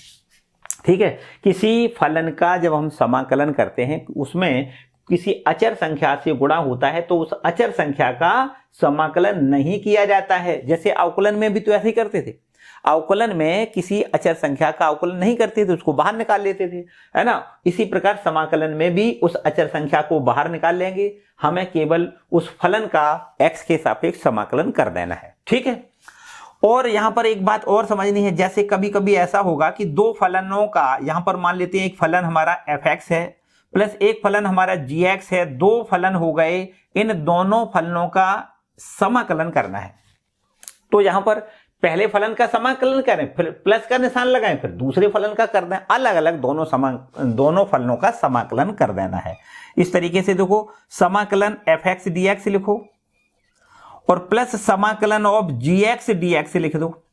ठीक है, किसी फलन का जब हम समाकलन करते हैं उसमें किसी अचर संख्या से गुणा होता है तो उस अचर संख्या का समाकलन नहीं किया जाता है। जैसे अवकलन में भी तो ऐसे ही करते थे, अवकलन में किसी अचर संख्या का अवकलन नहीं करते थे, उसको बाहर निकाल लेते थे, है ना। इसी प्रकार समाकलन में भी उस अचर संख्या को बाहर निकाल लेंगे, हमें केवल उस फलन का x के सापेक्ष समाकलन कर देना है। ठीक है, और यहां पर एक बात और समझनी है, जैसे कभी कभी ऐसा होगा कि दो फलनों का, यहां पर मान लेते हैं एक फलन हमारा fx है प्लस एक फलन हमारा gx है, दो फलन हो गए, इन दोनों फलनों का समाकलन करना है। तो यहां पर पहले फलन का समाकलन करें, फिर प्लस का निशान लगाएं, फिर दूसरे फलन का कर दें, अलग अलग दोनों फलनों का समाकलन कर देना है। इस तरीके से देखो समाकलन fx dx लिखो और प्लस समाकलन ऑफ gx dx लिख दो।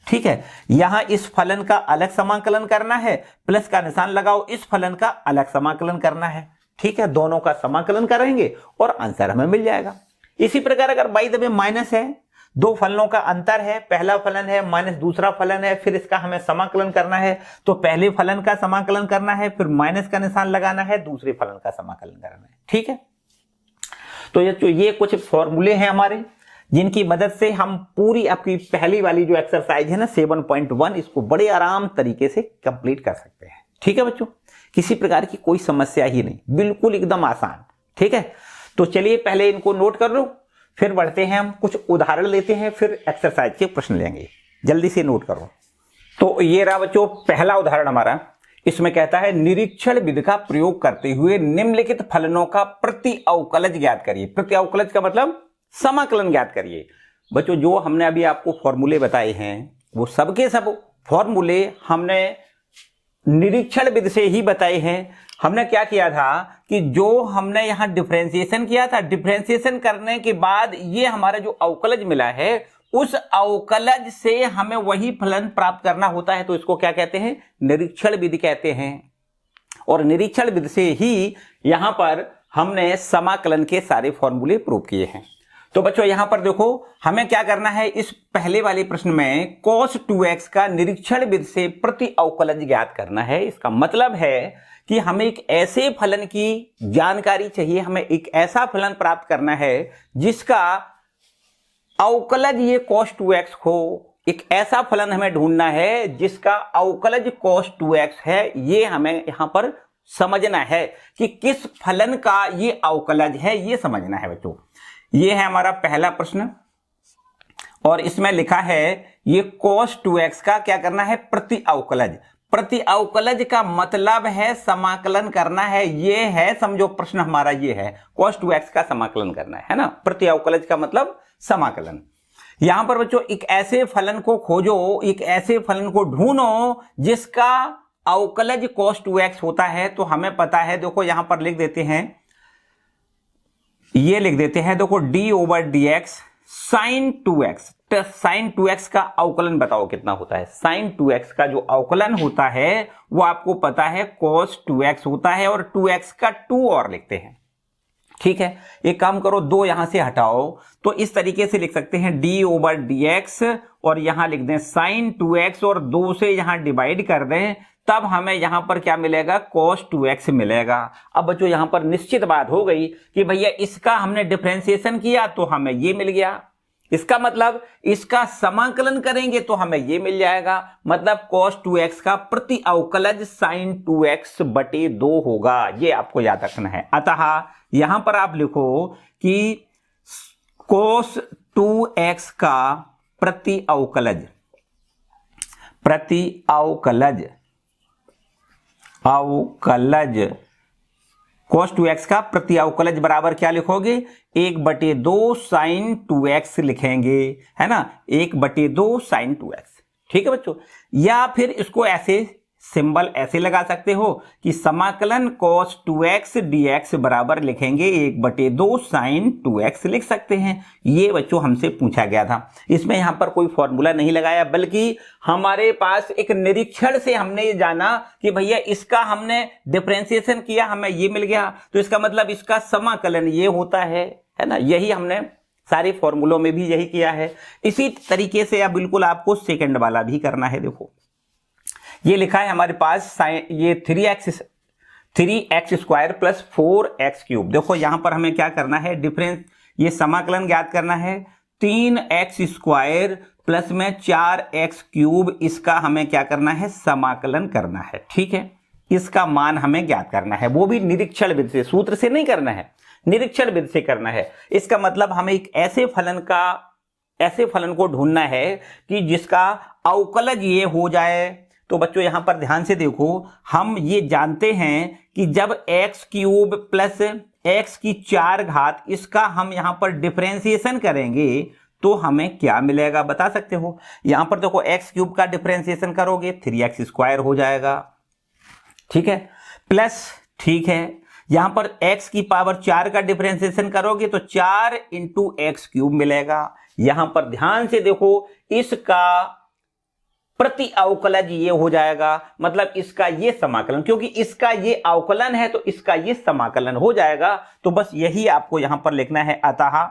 ठीक है, यहां इस फलन का अलग समाकलन करना है, प्लस का निशान लगाओ, इस फलन का अलग समाकलन करना है। ठीक है, दोनों का समाकलन करेंगे और आंसर हमें मिल जाएगा। इसी प्रकार अगर बाई द वे माइनस है, दो फलनों का अंतर है, पहला फलन है माइनस दूसरा फलन है, फिर इसका हमें समाकलन करना है, तो पहले फलन का समाकलन करना है, फिर माइनस का निशान लगाना है, दूसरे फलन का समाकलन करना है। ठीक है, तो ये कुछ फॉर्मूले हैं हमारे, जिनकी मदद से हम पूरी आपकी पहली वाली जो एक्सरसाइज है ना 7.1, इसको बड़े आराम तरीके से कंप्लीट कर सकते हैं। ठीक है बच्चों, किसी प्रकार की कोई समस्या ही नहीं, बिल्कुल एकदम आसान। ठीक है, तो चलिए पहले इनको नोट कर लो, फिर बढ़ते हैं हम कुछ उदाहरण लेते हैं, फिर एक्सरसाइज के प्रश्न लेंगे। जल्दी से नोट करो। तो ये रहा बच्चों पहला उदाहरण हमारा। इसमें कहता है निरीक्षण विधि का प्रयोग करते हुए निम्नलिखित फलनों का प्रति अवकलज ज्ञात करिए। प्रति अवकलज का मतलब समाकलन ज्ञात करिए। बच्चों जो हमने अभी आपको फॉर्मूले बताए हैं वो सबके सब फॉर्मूले हमने निरीक्षण विधि से ही बताए हैं। हमने क्या किया था कि जो हमने यहां डिफरेंशिएशन किया था, डिफरेंशिएशन करने के बाद ये हमारा जो अवकलज मिला है उस अवकलज से हमें वही फलन प्राप्त करना होता है, तो इसको क्या कहते हैं, निरीक्षण विधि कहते हैं। और निरीक्षण विधि से ही यहां पर हमने समाकलन के सारे फॉर्मूले प्रूव किए हैं। तो बच्चों यहां पर देखो हमें क्या करना है, इस पहले वाले प्रश्न में cos 2x का निरीक्षण विधि से प्रति अवकलज ज्ञात करना है। इसका मतलब है कि हमें एक ऐसे फलन की जानकारी चाहिए, हमें एक ऐसा फलन प्राप्त करना है जिसका अवकलज ये cos 2x हो। एक ऐसा फलन हमें ढूंढना है जिसका अवकलज cos 2x है। ये हमें यहां पर समझना है कि किस फलन का ये अवकलज है, ये समझना है बच्चों। ये है हमारा पहला प्रश्न और इसमें लिखा है ये cos 2x का क्या करना है, प्रति अवकलज। प्रति अवकलज का मतलब है समाकलन करना है। ये है समझो प्रश्न हमारा, ये है cos 2x का समाकलन करना है ना। प्रति अवकलज का मतलब समाकलन। यहां पर बच्चों एक ऐसे फलन को खोजो, एक ऐसे फलन को ढूंढो जिसका अवकलज cos 2x होता है। तो हमें पता है, देखो यहां पर लिख देते हैं, ये लिख देते हैं, देखो d/dx sin 2x। sin 2x का अवकलन बताओ कितना होता है। sin 2x का जो अवकलन होता है वो आपको पता है cos 2x होता है और 2x का 2 और लिखते हैं। ठीक है, एक काम करो, 2 यहां से हटाओ तो इस तरीके से लिख सकते हैं d/dx और यहां लिख दें sin 2x और 2 से यहां डिवाइड कर दें, तब हमें यहां पर क्या मिलेगा, cos 2x मिलेगा। अब बच्चों यहां पर निश्चित बात हो गई कि भैया इसका हमने डिफरेंशिएशन किया तो हमें ये मिल गया, इसका मतलब इसका समाकलन करेंगे तो हमें ये मिल जाएगा, मतलब cos 2x का प्रति अवकलज sin 2x/2 होगा। ये आपको याद रखना है। अतः यहां पर आप लिखो कि cos 2x का प्रति अवकलज cos 2x का प्रति अवकलज बराबर क्या लिखोगे, 1/2 sin 2x लिखेंगे, है ना, 1/2 sin 2x। ठीक है बच्चों, या फिर इसको ऐसे सिंबल ऐसे लगा सकते हो कि समाकलन cos 2x dx बराबर लिखेंगे 1/2 sin 2x लिख सकते हैं। ये बच्चों हमसे पूछा गया था। इसमें यहां पर कोई फॉर्मूला नहीं लगाया, बल्कि हमारे पास एक निरीक्षण से हमने ये जाना कि भैया इसका हमने डिफरेंशिएशन किया, हमें ये मिल गया, तो इसका मतलब इसका समाकलन ये होता है ना। यही हमने सारे फॉर्मूलों में भी यही किया है। इसी तरीके से अब बिल्कुल आपको सेकंड वाला भी करना है। देखो ये लिखा है हमारे पास, ये 3x² प्लस 4x³। देखो यहां पर हमें क्या करना है, डिफरेंस, ये समाकलन ज्ञात करना है। 3x² प्लस में 4x³, इसका हमें क्या करना है, समाकलन करना है। ठीक है, इसका मान हमें ज्ञात करना है, वो भी निरीक्षण विधि से, सूत्र से नहीं करना है, निरीक्षण विधि से करना है। इसका मतलब हमें एक ऐसे फलन को ढूंढना है कि जिसका अवकलज ये हो जाए। तो बच्चों यहां पर ध्यान से देखो, हम ये जानते हैं कि जब x³ प्लस x⁴ इसका हम यहां पर डिफरेंशिएशन करेंगे तो हमें क्या मिलेगा, बता सकते हो। यहां पर देखो x³ का डिफरेंशिएशन करोगे 3x² हो जाएगा। ठीक है, प्लस, ठीक है, यहां पर x⁴ का डिफरेंशिएशन करोगे तो 4 × x³ मिलेगा। यहां पर ध्यान से देखो, इसका प्रति अवकलज ये हो जाएगा, मतलब इसका ये समाकलन, क्योंकि इसका ये अवकलन है तो इसका ये समाकलन हो जाएगा। तो बस यही आपको यहां पर लिखना है। अतः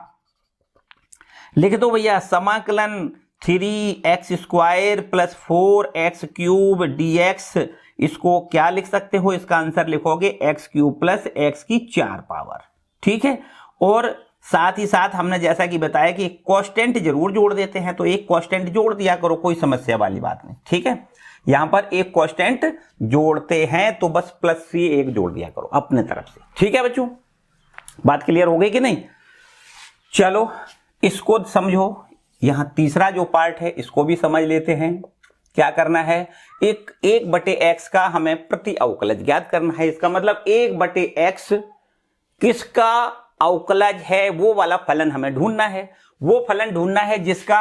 लिख दो भैया समाकलन 3x² प्लस 4x³ dx। इसको क्या लिख सकते हो, इसका आंसर लिखोगे x³ प्लस x⁴ पावर। ठीक है, और साथ ही साथ हमने जैसा कि बताया कि कांस्टेंट जरूर जोड़ देते हैं, तो एक कांस्टेंट जोड़ दिया करो, कोई समस्या वाली बात नहीं। ठीक है, यहां पर एक कांस्टेंट जोड़ते हैं तो बस प्लस सी एक जोड़ दिया करो अपने तरफ से। ठीक है बच्चों, बात क्लियर हो गई कि नहीं? चलो इसको समझो। यहां तीसरा जो पार्ट है इसको भी समझ लेते हैं। क्या करना है, एक बटे एक्स का हमें प्रति अवकलज ज्ञात करना है। इसका मतलब एक बटे एक्स किसका अवकलज है वो वाला फलन हमें ढूंढना है। वो फलन ढूंढना है जिसका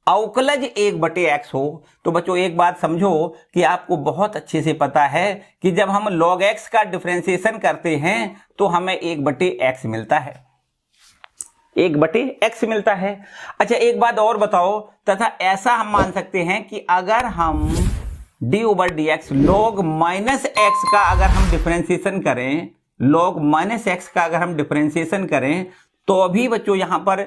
अवकलज एक बटे एक्स हो। तो बच्चों एक बात समझो कि आपको बहुत अच्छे से पता है कि जब हम log x का डिफरेंशिएशन करते हैं तो हमें एक बटे एक्स मिलता है, एक बटे एक्स मिलता है। अच्छा एक बात और बताओ, तथा ऐसा हम मान सकते हैं कि अगर हम D over D x log minus x का अगर हम डिफरेंशिएशन करें, लॉग माइनस एक्स का अगर हम डिफरेंशिएशन करें तो अभी बच्चों यहां पर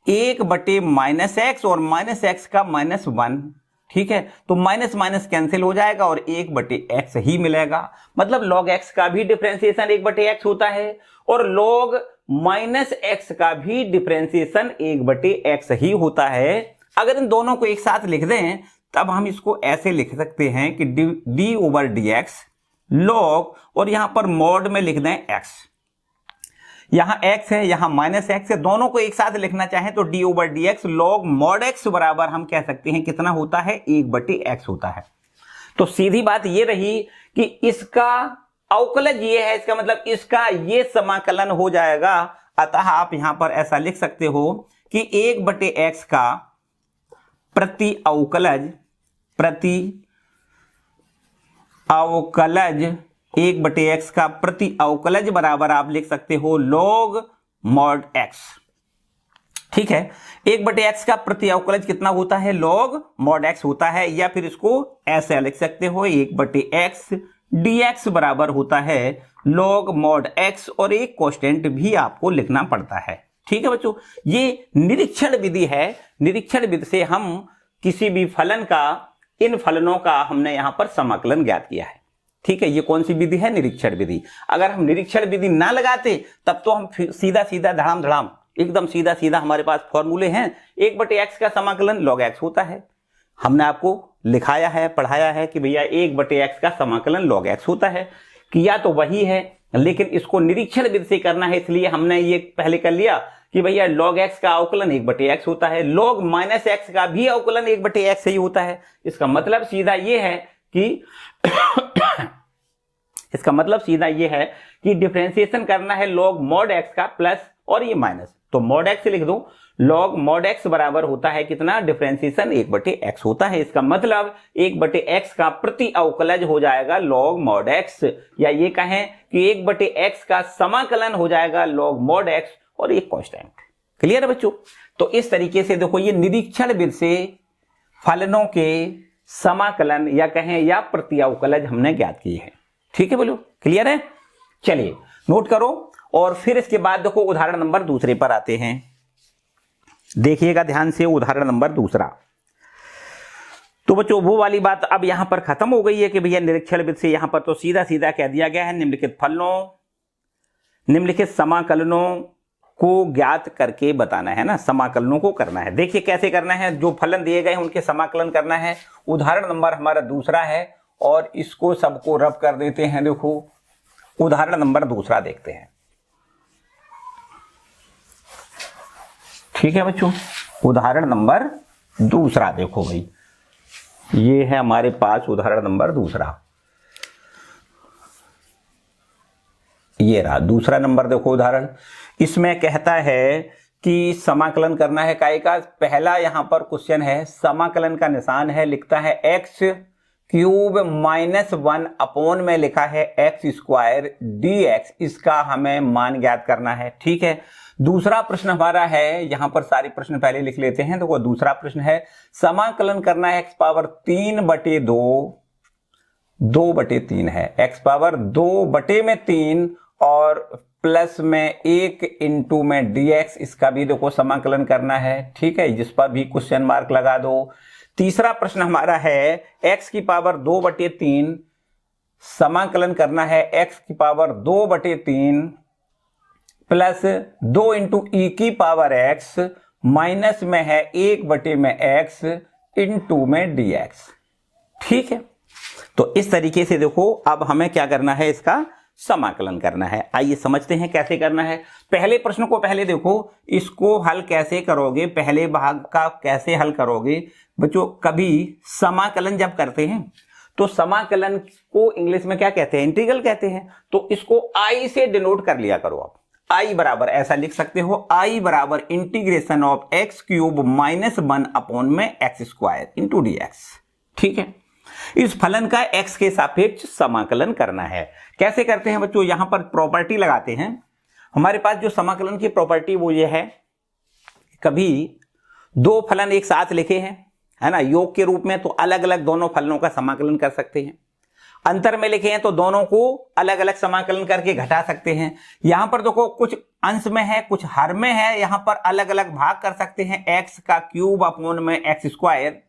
एक बटे माइनस एक्स और माइनस एक्स का माइनस वन। ठीक है, तो माइनस माइनस कैंसिल हो जाएगा और एक बटे एक्स ही मिलेगा। मतलब log x का भी डिफरेंशिएशन एक बटे एक्स होता है और log माइनस एक्स का भी डिफरेंशिएशन एक बटे एक्स ही होता है। अगर इन दोनों को एक साथ लिख दें तब हम इसको ऐसे लिख सकते हैं कि D over D x log, और यहां पर मॉड में लिख दें एक्स। यहां x है, यहां माइनस एक्स है, दोनों को एक साथ लिखना चाहें तो D over D x log mod x बराबर हम कह सकते हैं कितना होता है, एक बटे एक्स होता है। तो सीधी बात ये रही कि इसका अवकलज ये है, इसका मतलब इसका ये समाकलन हो जाएगा। अतः आप यहां पर ऐसा लिख सकते हो कि एक बटे एक्स का प्रति अवकलज एक बटे एक्स का प्रति अवकलज बराबर आप लिख सकते हो log mod x। ठीक है, एक बटे एक्स का प्रति अवकलज कितना होता है, log mod x होता है। या फिर इसको ऐसे लिख सकते हो, एक बटे एक्स dx बराबर होता है log mod x, और एक कांस्टेंट भी आपको लिखना पड़ता है। ठीक है बच्चों, ये निरीक्षण विधि है। निरीक्षण विधि से हम किसी भी फलन का, इन फलनों का हमने यहां पर समाकलन ज्ञात किया है। ठीक है, ये कौन सी विधि है, निरीक्षण विधि। अगर हम निरीक्षण विधि ना लगाते तब तो हम सीधा सीधा धड़ाम धड़ाम एकदम सीधा सीधा हमारे पास फॉर्मूले हैं। एक बटे एक्स का समाकलन log x होता है। हमने आपको लिखाया है, पढ़ाया है कि भैया एक बटे एक्स का समाकलन log x होता है। किया तो वही है, लेकिन इसको निरीक्षण विधि से करना है, इसलिए हमने ये पहले कर लिया कि भैया log x का अवकलन एक बटे एक्स होता है, log माइनस एक्स का भी अवकलन एक बटे एक्स ही होता है। इसका मतलब सीधा ये है कि इसका मतलब सीधा ये है कि डिफरेंशिएशन करना है log mod x का प्लस और ये माइनस, तो mod x लिख दो। log mod x बराबर होता है कितना, डिफरेंशिएशन एक बटे x होता है। इसका मतलब एक बटे x का प्रति अवकलज हो जाएगा log mod x, या ये कहें कि एक बटे x का समाकलन हो जाएगा log mod x और एक कांस्टेंट। क्लियर है बच्चों? तो इस तरीके से देखो, ये निरीक्षण विधि से फलनों के समाकलन या कहें या प्रति अवकलज हमने ज्ञात किए हैं। ठीक है बोलो, क्लियर है? चलिए नोट करो, और फिर इसके बाद देखो उदाहरण नंबर दूसरे पर आते हैं। देखिएगा ध्यान से उदाहरण नंबर दूसरा। तो बच्चों वो वाली बात अब यहां पर खत्म हो गई है कि भैया निरीक्षण विधि से यहां पर तो सीधा सीधा कह दिया गया है निम्नलिखित फलनों, निम्नलिखित समाकलनों को ज्ञात करके बताना है ना, समाकलनों को करना है। देखिए कैसे करना है, जो फलन दिए गए हैं उनके समाकलन करना है। उदाहरण नंबर हमारा दूसरा है और इसको सबको रब कर देते हैं। देखो उदाहरण नंबर दूसरा देखते हैं। ठीक है बच्चों, उदाहरण नंबर दूसरा देखो भाई, ये है हमारे पास उदाहरण नंबर दूसरा। ये रहा दूसरा नंबर। देखो उदाहरण, इसमें कहता है कि समाकलन करना है काय का। पहला यहां पर क्वेश्चन है, समाकलन का निशान है, लिखता है x cube minus one upon में लिखा है एक्स स्क्वायर डी एक्स, इसका हमें मान ज्ञात करना है। ठीक है, दूसरा प्रश्न हमारा है, यहां पर सारे प्रश्न पहले लिख लेते हैं। तो वो दूसरा प्रश्न है, समाकलन करना है एक्स पावर 2/3 है, एक्स पावर 2/3 और प्लस में 1 इंटू में dx, इसका भी देखो समाकलन करना है। ठीक है, जिस पर भी क्वेश्चन मार्क लगा दो। तीसरा प्रश्न हमारा है, x की पावर 2/3 समाकलन करना है x की पावर 2/3 प्लस 2 इंटू ई की पावर x माइनस में है 1 बटे में x इंटू में dx। ठीक है, तो इस तरीके से देखो अब हमें क्या करना है, इसका समाकलन करना है। आइए समझते हैं कैसे करना है। पहले प्रश्न को पहले देखो, इसको हल कैसे करोगे, पहले भाग का कैसे हल करोगे बच्चों। कभी समाकलन जब करते हैं तो समाकलन को इंग्लिश में क्या कहते हैं, इंटीग्रल कहते हैं। तो इसको आई से डिनोट कर लिया करो आप। आई बराबर ऐसा लिख सकते हो, आई बराबर integration of x cube minus 1 upon में x square into d x. ठीक है, इस फलन का x के सापेक्ष समाकलन करना है। कैसे करते हैं बच्चों, यहां पर प्रॉपर्टी लगाते हैं। हमारे पास जो समाकलन की प्रॉपर्टी वो ये है, कभी दो फलन एक साथ लिखे हैं, है ना, योग के रूप में, तो अलग अलग दोनों फलनों का समाकलन कर सकते हैं। अंतर में लिखे हैं तो दोनों को अलग अलग समाकलन करके घटा सकते हैं। यहां पर देखो कुछ अंश में है कुछ हर में है, यहां पर अलग अलग भाग कर सकते हैं। एक्स का क्यूब अपॉन में एक्स स्क्वायर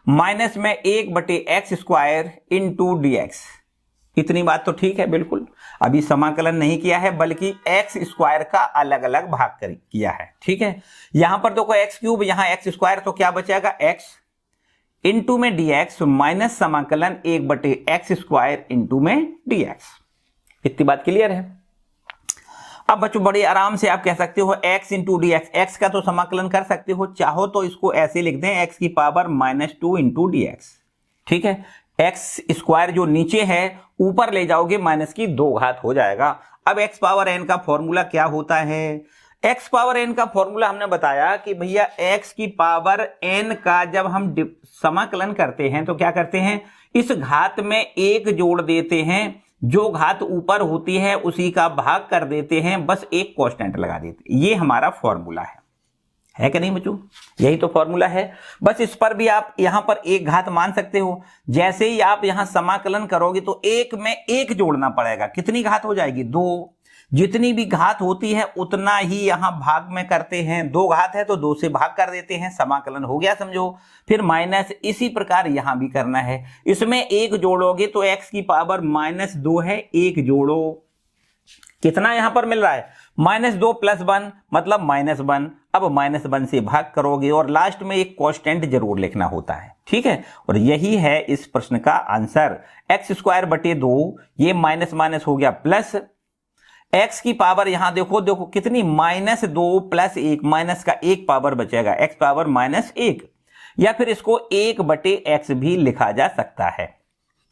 माइनस में 1/x square into d x. इतनी बात तो ठीक है, बिल्कुल अभी समाकलन नहीं किया है बल्कि एक्स स्क्वायर का अलग अलग भाग किया है। ठीक है, यहां पर देखो एक्स क्यूब, यहां एक्स स्क्वायर, तो क्या बचेगा एक्स इंटू में डी एक्स माइनस समाकलन 1/x स्क्वायर इंटू में डी एक्स। इतनी बात क्लियर है। अब बच्चों बड़े आराम से आप कह सकते हो x into d x, x का तो समाकलन कर सकते हो, चाहो तो इसको ऐसे लिख दें x की पावर -2 इंटू डी एक्स। ठीक है, एक्स स्क्वायर जो नीचे है ऊपर ले जाओगे माइनस की 2 घात हो जाएगा। अब x पावर n का फॉर्मूला क्या होता है, x पावर n का फॉर्मूला हमने बताया कि भैया x की पावर n का जब हम समाकलन करते हैं तो क्या करते हैं, इस घात में 1 जोड़ देते हैं, जो घात ऊपर होती है उसी का भाग कर देते हैं, बस एक कांस्टेंट लगा देते हैं। ये हमारा फॉर्मूला है कि नहीं बच्चों, यही तो फॉर्मूला है। बस इस पर भी आप यहां पर एक घात मान सकते हो। जैसे ही आप यहां समाकलन करोगे तो एक में एक जोड़ना पड़ेगा, कितनी घात हो जाएगी, 2। जितनी भी घात होती है उतना ही यहां भाग में करते हैं। 2 घात है तो 2 से भाग कर देते हैं, समाकलन हो गया समझो। फिर माइनस, इसी प्रकार यहां भी करना है। इसमें 1 जोड़ोगे तो x की पावर -2 है, 1 जोड़ो, कितना यहां पर मिल रहा है, -2 + 1 मतलब -1। अब -1 से भाग करोगे और लास्ट में एक कांस्टेंट जरूर लिखना होता है। ठीक है, और यही है इस प्रश्न का आंसर। x²/2, ये माइनस माइनस हो गया प्लस, x की पावर यहां देखो कितनी, -2 + 1, माइनस का 1 पावर बचेगा, x पावर -1, या फिर इसको 1/x भी लिखा जा सकता है।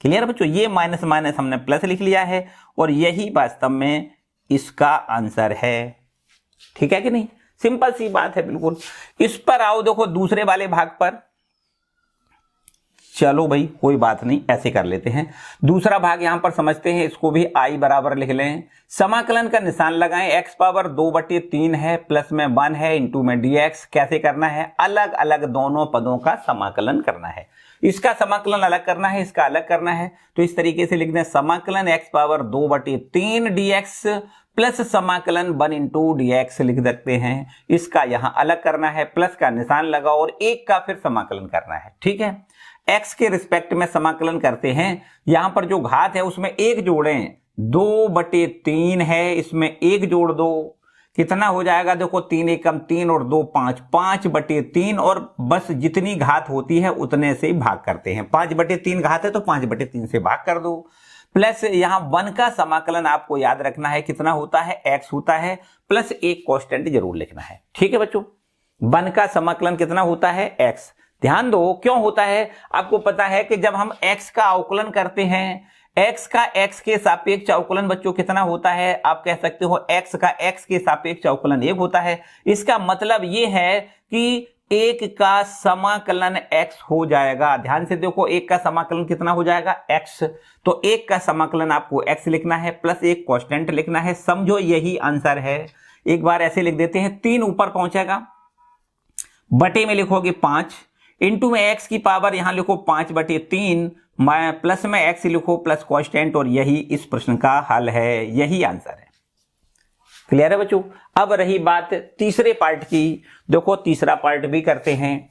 क्लियर बच्चों, ये माइनस माइनस हमने प्लस लिख लिया है और यही वास्तव में इसका आंसर है। ठीक है कि नहीं, सिंपल सी बात है बिल्कुल। इस पर आओ, देखो दूसरे वाले भाग पर। चलो भाई कोई बात नहीं, ऐसे कर लेते हैं। दूसरा भाग यहां पर समझते हैं, इसको भी आई बराबर लिख लें। समाकलन का निशान लगाएं, x पावर 2/3 है, प्लस में 1 है, इंटू में dx। कैसे करना है, अलग अलग दोनों पदों का समाकलन करना है। इसका समाकलन अलग करना है, इसका अलग करना है, तो इस तरीके से लिख दें, समाकलन x पावर 2/3 dx प्लस समाकलन 1 इंटू dx लिख सकते हैं। इसका यहां अलग करना है, प्लस का निशान लगाओ और 1 का फिर समाकलन करना है। ठीक है, x के रिस्पेक्ट में समाकलन करते हैं। यहां पर जो घात है उसमें 1 जोड़ें, 2/3 है, इसमें 1 जोड़ दो, कितना हो जाएगा, देखो 3 एकम 3 और 2 5, 5/3, और बस जितनी घात होती है उतने से ही भाग करते हैं। 5/3 घात है तो 5/3 से भाग कर दो। प्लस यहां 1 का समाकलन आपको याद रखना है, कितना होता है, x होता है, प्लस एक कांस्टेंट जरूर लिखना है। ठीक है बच्चों, 1 का समाकलन कितना होता है, x। ध्यान दो क्यों होता है, आपको पता है कि जब हम x का अवकलन करते हैं, x का x के सापेक्ष अवकलन बच्चों कितना होता है, आप कह सकते हो x का x के सापेक्ष अवकलन 1 होता है। इसका मतलब ये है कि 1 का समाकलन x हो जाएगा। ध्यान से देखो, 1 का समाकलन कितना हो जाएगा, x। तो 1 का समाकलन आपको x लिखना है, प्लस एक कांस्टेंट लिखना है, समझो यही आंसर है। एक बार ऐसे लिख देते हैं, 3 ऊपर पहुंचेगा, बटे में लिखोगे 5, इंटू में x की पावर यहां लिखो 5/3, प्लस में x लिखो प्लस कांस्टेंट, और यही इस प्रश्न का हल है, यही आंसर है। क्लियर है बच्चों। अब रही बात तीसरे पार्ट की, देखो तीसरा पार्ट भी करते हैं।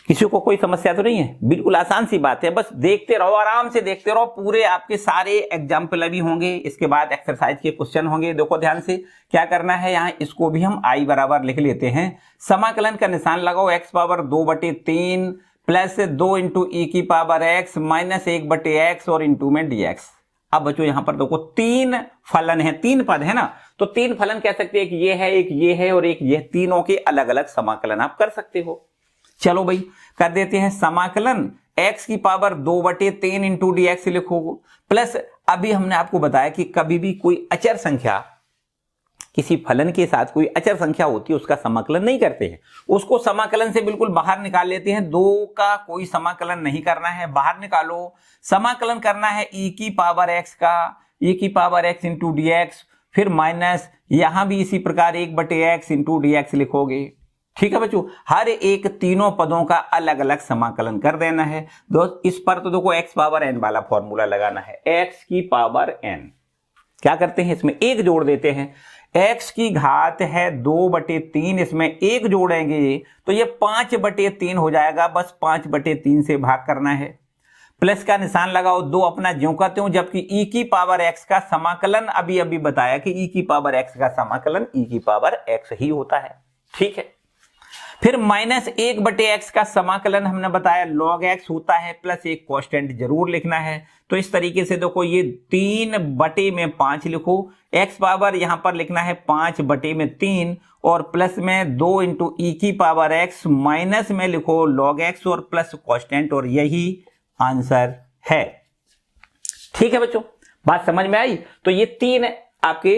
किसी को कोई समस्या तो नहीं है, बिल्कुल आसान सी बात है, बस देखते रहो, आराम से देखते रहो, पूरे आपके सारे एग्जाम्पल अभी होंगे, इसके बाद एक्सरसाइज के क्वेश्चन होंगे। देखो ध्यान से क्या करना है, यहाँ इसको भी हम आई बराबर लिख लेते हैं। समाकलन का निशान लगाओ, x पावर 2/3 प्लस 2 इंटू ई की पावर एक्स माइनस 1/x और इंटू में dx। अब बच्चों यहां पर देखो तीन फलन है, तीन पद है ना, तो तीन फलन कह सकते हैं, एक ये है, एक ये है और एक ये, तीनों के अलग अलग समाकलन आप कर सकते हो। चलो भाई कर देते हैं समाकलन, x की पावर 2/3 इंटू dx लिखो, प्लस अभी हमने आपको बताया कि कभी भी कोई अचर संख्या, किसी फलन के साथ कोई अचर संख्या होती है उसका समाकलन नहीं करते हैं, उसको समाकलन से बिल्कुल बाहर निकाल लेते हैं। दो का कोई समाकलन नहीं करना है, बाहर निकालो। समाकलन करना है e की पावर x का, e की पावर x इंटू dx, फिर माइनस यहां भी इसी प्रकार 1/x इंटू dx लिखोगे। ठीक है बच्चों, हर एक तीनों पदों का अलग अलग समाकलन कर देना है। दोस्त इस पर तो देखो x पावर n वाला फॉर्मूला लगाना है, x की पावर n। क्या करते हैं, इसमें एक जोड़ देते हैं, x की घात है 2/3, इसमें एक जोड़ेंगे तो ये 5/3 हो जाएगा, बस 5/3 से भाग करना है। प्लस का निशान लगाओ, दो अपना ज्यों का त्यों, जबकि e की पावर x का समाकलन अभी अभी बताया कि e की पावर x का समाकलन e की पावर x ही होता है। ठीक है, फिर माइनस 1/x का समाकलन हमने बताया log x होता है, प्लस एक कांस्टेंट जरूर लिखना है। तो इस तरीके से देखो ये 3/5 लिखो, x पावर यहां पर लिखना है 5/3 और प्लस में 2 इंटू ई की पावर x, माइनस में लिखो log x और प्लस कांस्टेंट, और यही आंसर है। ठीक है बच्चों, बात समझ में आई। तो ये तीन आपके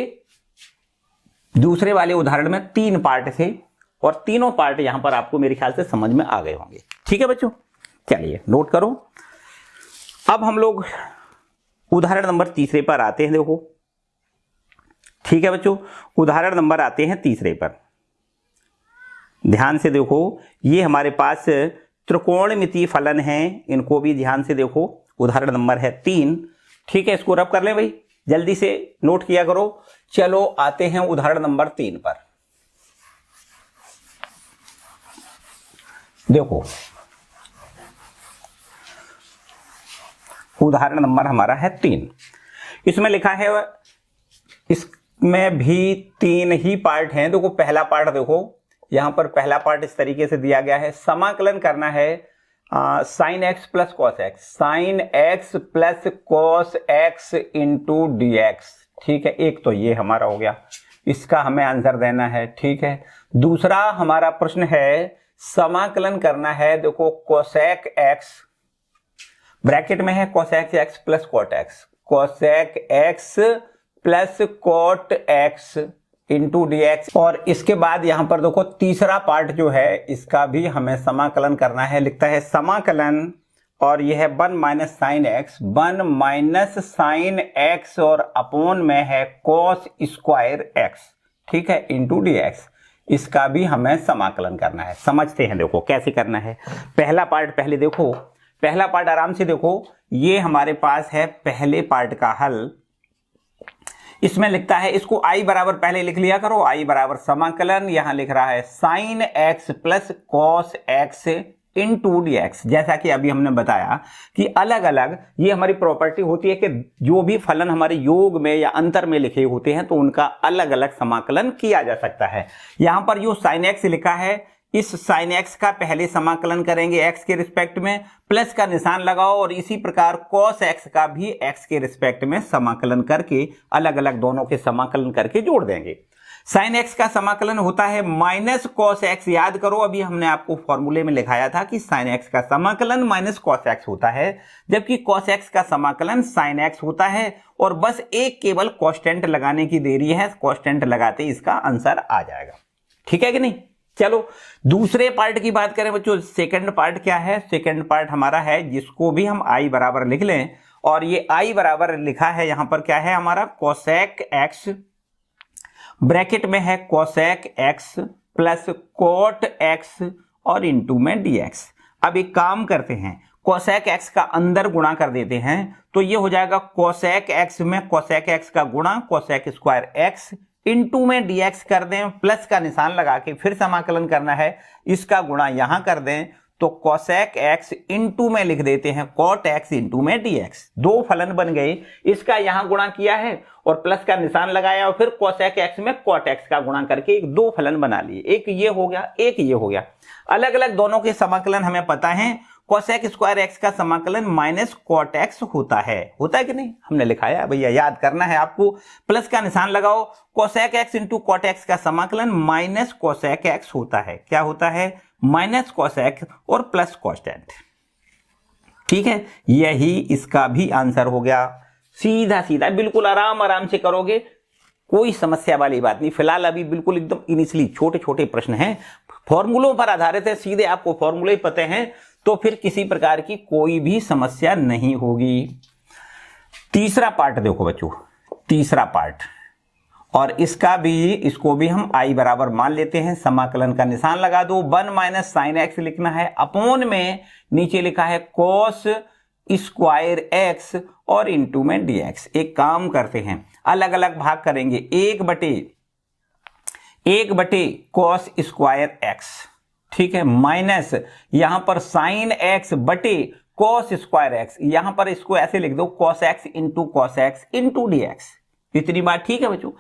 दूसरे वाले उदाहरण में तीन पार्ट थे और तीनों पार्ट यहां पर आपको मेरे ख्याल से समझ में आ गए होंगे। ठीक है बच्चों, चलिए नोट करो। अब हम लोग उदाहरण नंबर तीसरे पर आते हैं। देखो ठीक है बच्चों, उदाहरण नंबर आते हैं तीसरे पर। ध्यान से देखो, ये हमारे पास त्रिकोणमितीय फलन हैं, इनको भी ध्यान से देखो। उदाहरण नंबर है 3। ठीक है, इसको रब कर लें भाई, जल्दी से नोट किया करो। चलो आते हैं उदाहरण नंबर 3 पर। देखो उदाहरण नंबर हमारा है 3। इसमें लिखा है, इसमें भी 3 ही पार्ट हैं। देखो पहला पार्ट देखो, यहां पर पहला पार्ट इस तरीके से दिया गया है, समाकलन करना है sine x plus cos x, sine x plus cos x into d x. ठीक है, एक तो ये हमारा हो गया, इसका हमें आंसर देना है। ठीक है, दूसरा हमारा प्रश्न है समाकलन करना है, देखो कोसेक एक्स, ब्रैकेट में है cosec x plus cot x, cosec x plus cot x into d x. और इसके बाद यहां पर देखो तीसरा पार्ट जो है, इसका भी हमें समाकलन करना है। लिखता है समाकलन, और यह है 1 minus sine x, 1 minus sine x और अपोन में है कॉस स्क्वायर एक्स। ठीक है, इंटू डी एक्स। इसका भी हमें समाकलन करना है। समझते हैं, देखो कैसे करना है। पहला पार्ट पहले देखो, पहला पार्ट आराम से देखो, ये हमारे पास है पहले पार्ट का हल। इसमें लिखता है, इसको आई बराबर पहले लिख लिया करो, आई बराबर समाकलन, यहां लिख रहा है sine x plus cos x into d x. जैसा कि अभी हमने बताया कि अलग अलग ये हमारी प्रॉपर्टी होती है कि जो भी फलन हमारे योग में या अंतर में लिखे होते हैं तो उनका अलग अलग समाकलन किया जा सकता है। यहां पर जो साइन एक्स लिखा है, इस साइन एक्स का पहले समाकलन करेंगे एक्स के रिस्पेक्ट में, प्लस का निशान लगाओ, और इसी प्रकार कॉस एक्स का भी एक्स के रिस्पेक्ट में समाकलन करके अलग अलग दोनों के समाकलन करके जोड़ देंगे। साइन एक्स का समाकलन होता है माइनस कॉस एक्स। याद करो, अभी हमने आपको फॉर्मूले में लिखाया था कि साइन एक्स का समाकलन माइनस कॉस एक्स होता है, जबकि कॉस एक्स का समाकलन साइन एक्स होता है। और बस एक केवल कांस्टेंट लगाने की देरी है, कांस्टेंट लगाते इसका आंसर आ जाएगा। ठीक है कि नहीं। चलो दूसरे पार्ट की बात करें बच्चों, सेकंड पार्ट क्या है। सेकंड पार्ट हमारा है, जिसको भी हम आई बराबर लिख लें, और ये आई बराबर लिखा है यहां पर क्या है हमारा, कोसेक एक्स, ब्रैकेट में है cosec x plus cot x और इंटू में डी एक्स। अब एक काम करते हैं, कोसेक एक्स का अंदर गुणा कर देते हैं, तो ये हो जाएगा कोसेक एक्स में कोसेक एक्स का गुणा कोसेक स्क्वायर एक्स इंटू में डीएक्स कर दें, प्लस का निशान लगा के फिर समाकलन करना है, इसका गुणा यहां कर दें, तो कोसेक एक्स इंटू में लिख देते हैं कॉट एक्स इंटू में डीएक्स। दो फलन बन गए, इसका यहां गुणा किया है और प्लस का निशान लगाया और फिर कोसेक एक्स में कॉट एक्स का गुणा करके एक दो फलन बना लिए, एक ये हो गया एक ये हो गया। अलग अलग दोनों के समाकलन हमें पता है, कोसेक स्क्वायर एक्स का समाकलन माइनस कॉट एक्स होता है कि नहीं? हमने लिखा है भैया, याद करना है आपको। प्लस का निशान लगाओ, cosec x into cot x का समाकलन माइनस कोसेक एक्स होता है। क्या होता है? माइनस कोसेक और प्लस कॉन्स्टेंट। ठीक है, यही इसका भी आंसर हो गया। सीधा सीधा बिल्कुल आराम से करोगे, कोई समस्या वाली बात नहीं। फिलहाल अभी बिल्कुल एकदम इनिशियली छोटे छोटे प्रश्न हैं, फॉर्मूलों पर आधारित है, सीधे आपको फॉर्मूले पते हैं तो फिर किसी प्रकार की कोई भी समस्या नहीं होगी। तीसरा पार्ट देखो बच्चों, तीसरा पार्ट, और इसको भी हम आई बराबर मान लेते हैं। समाकलन का निशान लगा दो, 1 माइनस साइन एक्स लिखना है, अपॉन में नीचे लिखा है कॉस स्क्वायर एक्स और इंटू में डीएक्स। एक काम करते हैं, अलग अलग भाग करेंगे। एक बटे कॉस स्क्वायर एक्स, ठीक है, माइनस यहां पर साइन एक्स बटे कॉस स्क्वायर एक्स, यहां पर इसको ऐसे लिख दो कॉस एक्स इंटू डीएक्स। इतनी बात ठीक है बच्चों।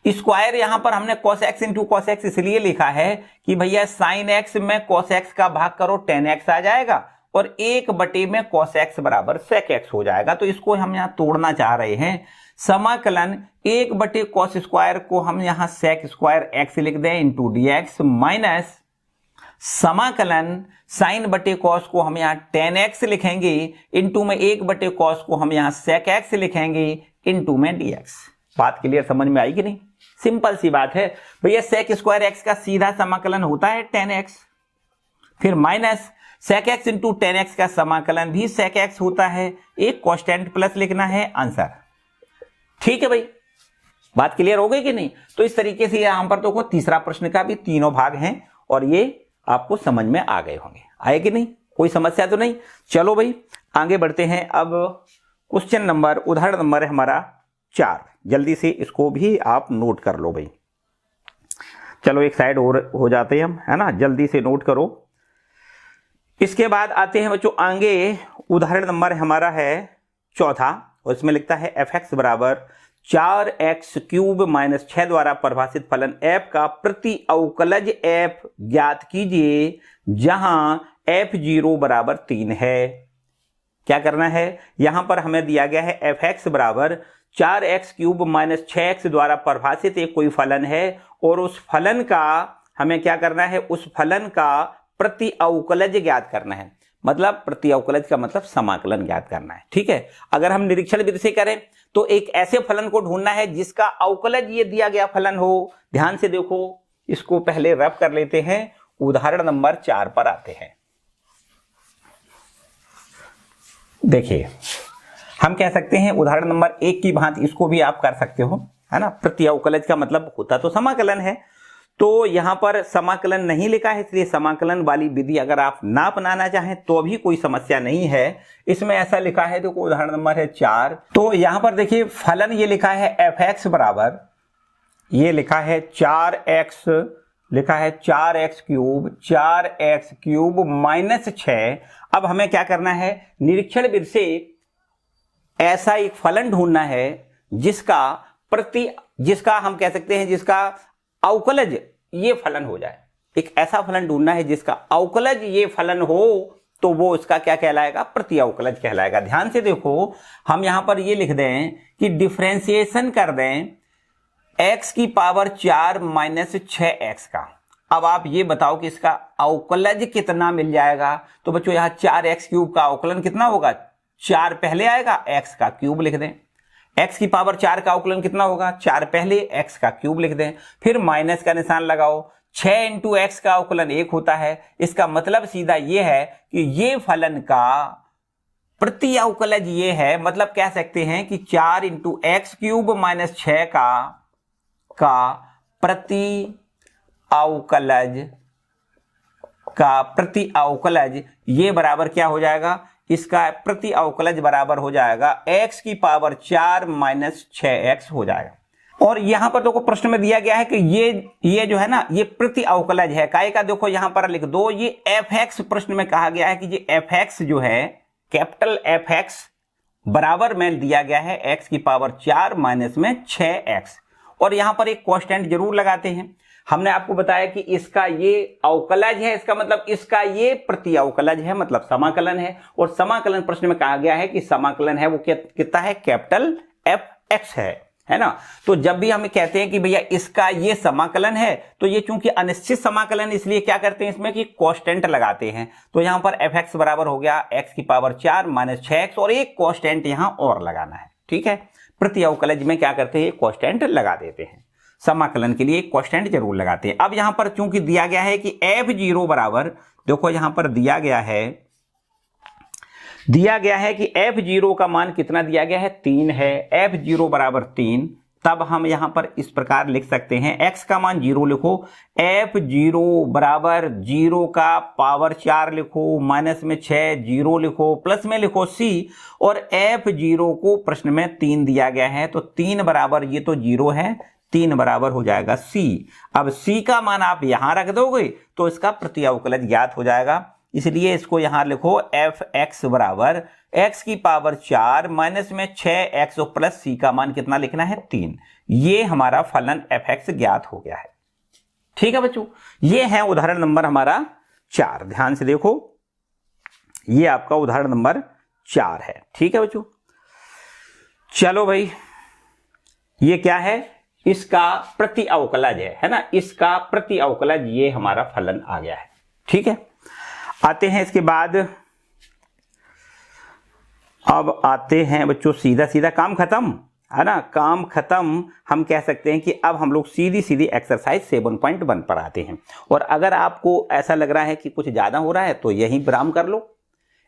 स्क्वायर यहां पर हमने cos x into cos x इसलिए लिखा है कि भैया sin x में cos x का भाग करो tan x आ जाएगा, और 1 बटे में cos x बराबर sec x हो जाएगा। तो इसको हम यहां तोड़ना चाह रहे हैं। समाकलन 1 बटे cos स्क्वायर को हम यहां sec स्क्वायर x लिख दें इंटू dx, माइनस समाकलन sin बटे cos को हम यहां tan x लिखेंगे, इंटू में 1 बटे cos को हम यहां sec x लिखेंगे, इंटू में dx। बात क्लियर, समझ में आई कि नहीं? सिंपल सी बात है भैया। sec स्क्वायर x का सीधा समाकलन होता है tan x, फिर minus sec x into tan x का समाकलन भी sec x होता है। एक कांस्टेंट प्लस लिखना है, आंसर। ठीक है भाई, बात क्लियर हो गई कि नहीं? तो इस तरीके से यहां पर तो तीसरा प्रश्न का भी तीनों भाग हैं और ये आपको समझ में आ गए होंगे। आए कि नहीं? कोई समस्या तो नहीं? चलो भाई आगे बढ़ते हैं। अब क्वेश्चन नंबर, उदाहरण नंबर है हमारा 4। जल्दी से इसको भी आप नोट कर लो भाई। चलो एक साइड और हो जाते हैं हम, है ना, जल्दी से नोट करो। इसके बाद आते हैं बच्चों आगे, उदाहरण नंबर हमारा है 4, और इसमें लिखता है f(x) बराबर 4x³ माइनस 6 द्वारा परिभाषित फलन f का प्रति अवकलज f ज्ञात कीजिए जहां f0 बराबर 3 है। क्या करना है? यहां पर हमें दिया गया है f(x) बराबर 4x³ माइनस 6x द्वारा परिभाषित एक कोई फलन है, और उस फलन का हमें क्या करना है? उस फलन का प्रति अवकलज ज्ञात करना है। मतलब प्रति अवकलज का मतलब समाकलन ज्ञात करना है। ठीक है, अगर हम निरीक्षण विधि से करें तो एक ऐसे फलन को ढूंढना है जिसका अवकलज ये दिया गया फलन हो। ध्यान से देखो, इसको पहले रफ कर लेते हैं। उदाहरण नंबर 4 पर आते हैं। देखिए, हम कह सकते हैं उदाहरण नंबर 1 की भांति इसको भी आप कर सकते हो, है ना। प्रति अवकलज का मतलब होता तो समाकलन है, तो यहां पर समाकलन नहीं लिखा है, इसलिए समाकलन वाली विधि अगर आप ना अपनाना चाहें तो भी कोई समस्या नहीं है। इसमें ऐसा लिखा है, तो उदाहरण नंबर है 4। तो यहां पर देखिए फलन ये लिखा है f(x) बराबर, ये लिखा है 4x, लिखा है 4x³ माइनस 6। अब हमें क्या करना है? निरीक्षण विधि से ऐसा एक फलन ढूंढना है जिसका हम कह सकते हैं जिसका अवकलज ये फलन हो जाए। एक ऐसा फलन ढूंढना है जिसका अवकलज ये फलन हो, तो वो इसका क्या कहलाएगा? प्रति अवकलज कहलाएगा। ध्यान से देखो, हम यहां पर ये लिख दें कि डिफरेंशिएशन कर दें x⁴ माइनस 6x का। अब आप ये बताओ कि इसका अवकलज कितना मिल जाएगा? तो बच्चों यहां 4x³ का अवकलन कितना होगा? 4 पहले आएगा, x का क्यूब लिख दें। x⁴ का अवकलन कितना होगा? 4 पहले, x का क्यूब लिख दें। फिर माइनस का निशान लगाओ। 6 इंटू x का अवकलन 1 होता है। इसका मतलब सीधा ये है कि ये फलन का प्रति अवकलज ये है। मतलब कह सकते हैं कि 4 इंटू x³ माइनस 6 का प्रति अवकलज ये बराबर क्या हो जाएगा? इसका प्रति अवकलज बराबर हो जाएगा x⁴ माइनस 6x हो जाएगा। और यहां पर देखो प्रश्न में दिया गया है कि ये जो है ना, ये प्रति अवकलज है काय का। देखो यहां पर लिख दो, ये f(x) प्रश्न में कहा गया है कि ये f(x) जो है, कैपिटल f(x) बराबर में दिया गया है x⁴ माइनस में 6x। और यहां पर एक कांस्टेंट जरूर लगाते हैं। हमने आपको बताया कि इसका ये अवकलज है, इसका मतलब इसका ये प्रति अवकलज है, मतलब समाकलन है। और समाकलन प्रश्न में कहा गया है कि समाकलन है वो कितना है, कैपिटल एफ एक्स है ना। तो जब भी हमें कहते हैं कि भैया इसका ये समाकलन है, तो ये चूंकि अनिश्चित समाकलन, इसलिए क्या करते हैं इसमें कि कांस्टेंट लगाते हैं। तो यहां पर एफ एक्स बराबर हो गया x की पावर 4 माइनस 6x, और एक कांस्टेंट यहां और लगाना है, ठीक है। प्रति अवकलज में क्या करते हैं, कांस्टेंट लगा देते हैं। समाकलन के लिए एक कांस्टेंट जरूर लगाते हैं। अब यहां पर चूंकि दिया गया है कि f0 बराबर, देखो यहां पर दिया गया है कि f0 का मान कितना दिया गया है, 3 है। f0 बराबर 3, तब हम यहां पर इस प्रकार लिख सकते हैं, x का मान 0 लिखो, f0 बराबर 0 का पावर 4 लिखो, माइनस में 6 0 लिखो, प्लस में लिखो c, और f0 को प्रश्न में 3 दिया गया है, तो 3 बराबर, ये तो 0 है, 3 बराबर हो जाएगा c। अब c का मान आप यहां रख दोगे तो इसका प्रति अवकलज ज्ञात हो जाएगा, इसलिए इसको यहां लिखो एफ एक्स बराबर x की पावर 4 माइनस में 6x, और प्लस c का मान कितना लिखना है, 3। ये हमारा फलन एफ एक्स ज्ञात हो गया है, ठीक है बच्चों। ये है उदाहरण नंबर हमारा 4, ध्यान से देखो, ये आपका उदाहरण नंबर 4 है, ठीक है बच्चों। चलो भाई, ये क्या है, इसका प्रति अवकलज है ना, इसका प्रति अवकलज, ये हमारा फलन आ गया है, ठीक है। आते हैं इसके बाद, अब आते हैं बच्चों सीधा सीधा काम खत्म है ना, काम खत्म। हम कह सकते हैं कि अब हम लोग सीधी सीधी एक्सरसाइज 7.1 पर आते हैं। और अगर आपको ऐसा लग रहा है कि कुछ ज्यादा हो रहा है तो यहीं विराम कर लो,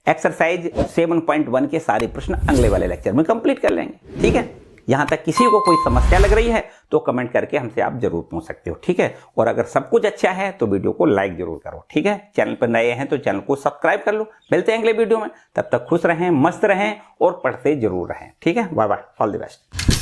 एक्सरसाइज 7.1 के सारे प्रश्न अगले वाले लेक्चर में कंप्लीट कर लेंगे, ठीक है। यहां तक किसी को कोई समस्या लग रही है तो कमेंट करके हमसे आप जरूर पूछ सकते हो, ठीक है। और अगर सब कुछ अच्छा है तो वीडियो को लाइक जरूर करो, ठीक है। चैनल पर नए हैं तो चैनल को सब्सक्राइब कर लो। मिलते हैं अगले वीडियो में, तब तक खुश रहें, मस्त रहें और पढ़ते जरूर रहें, ठीक है। Bye bye, all the best.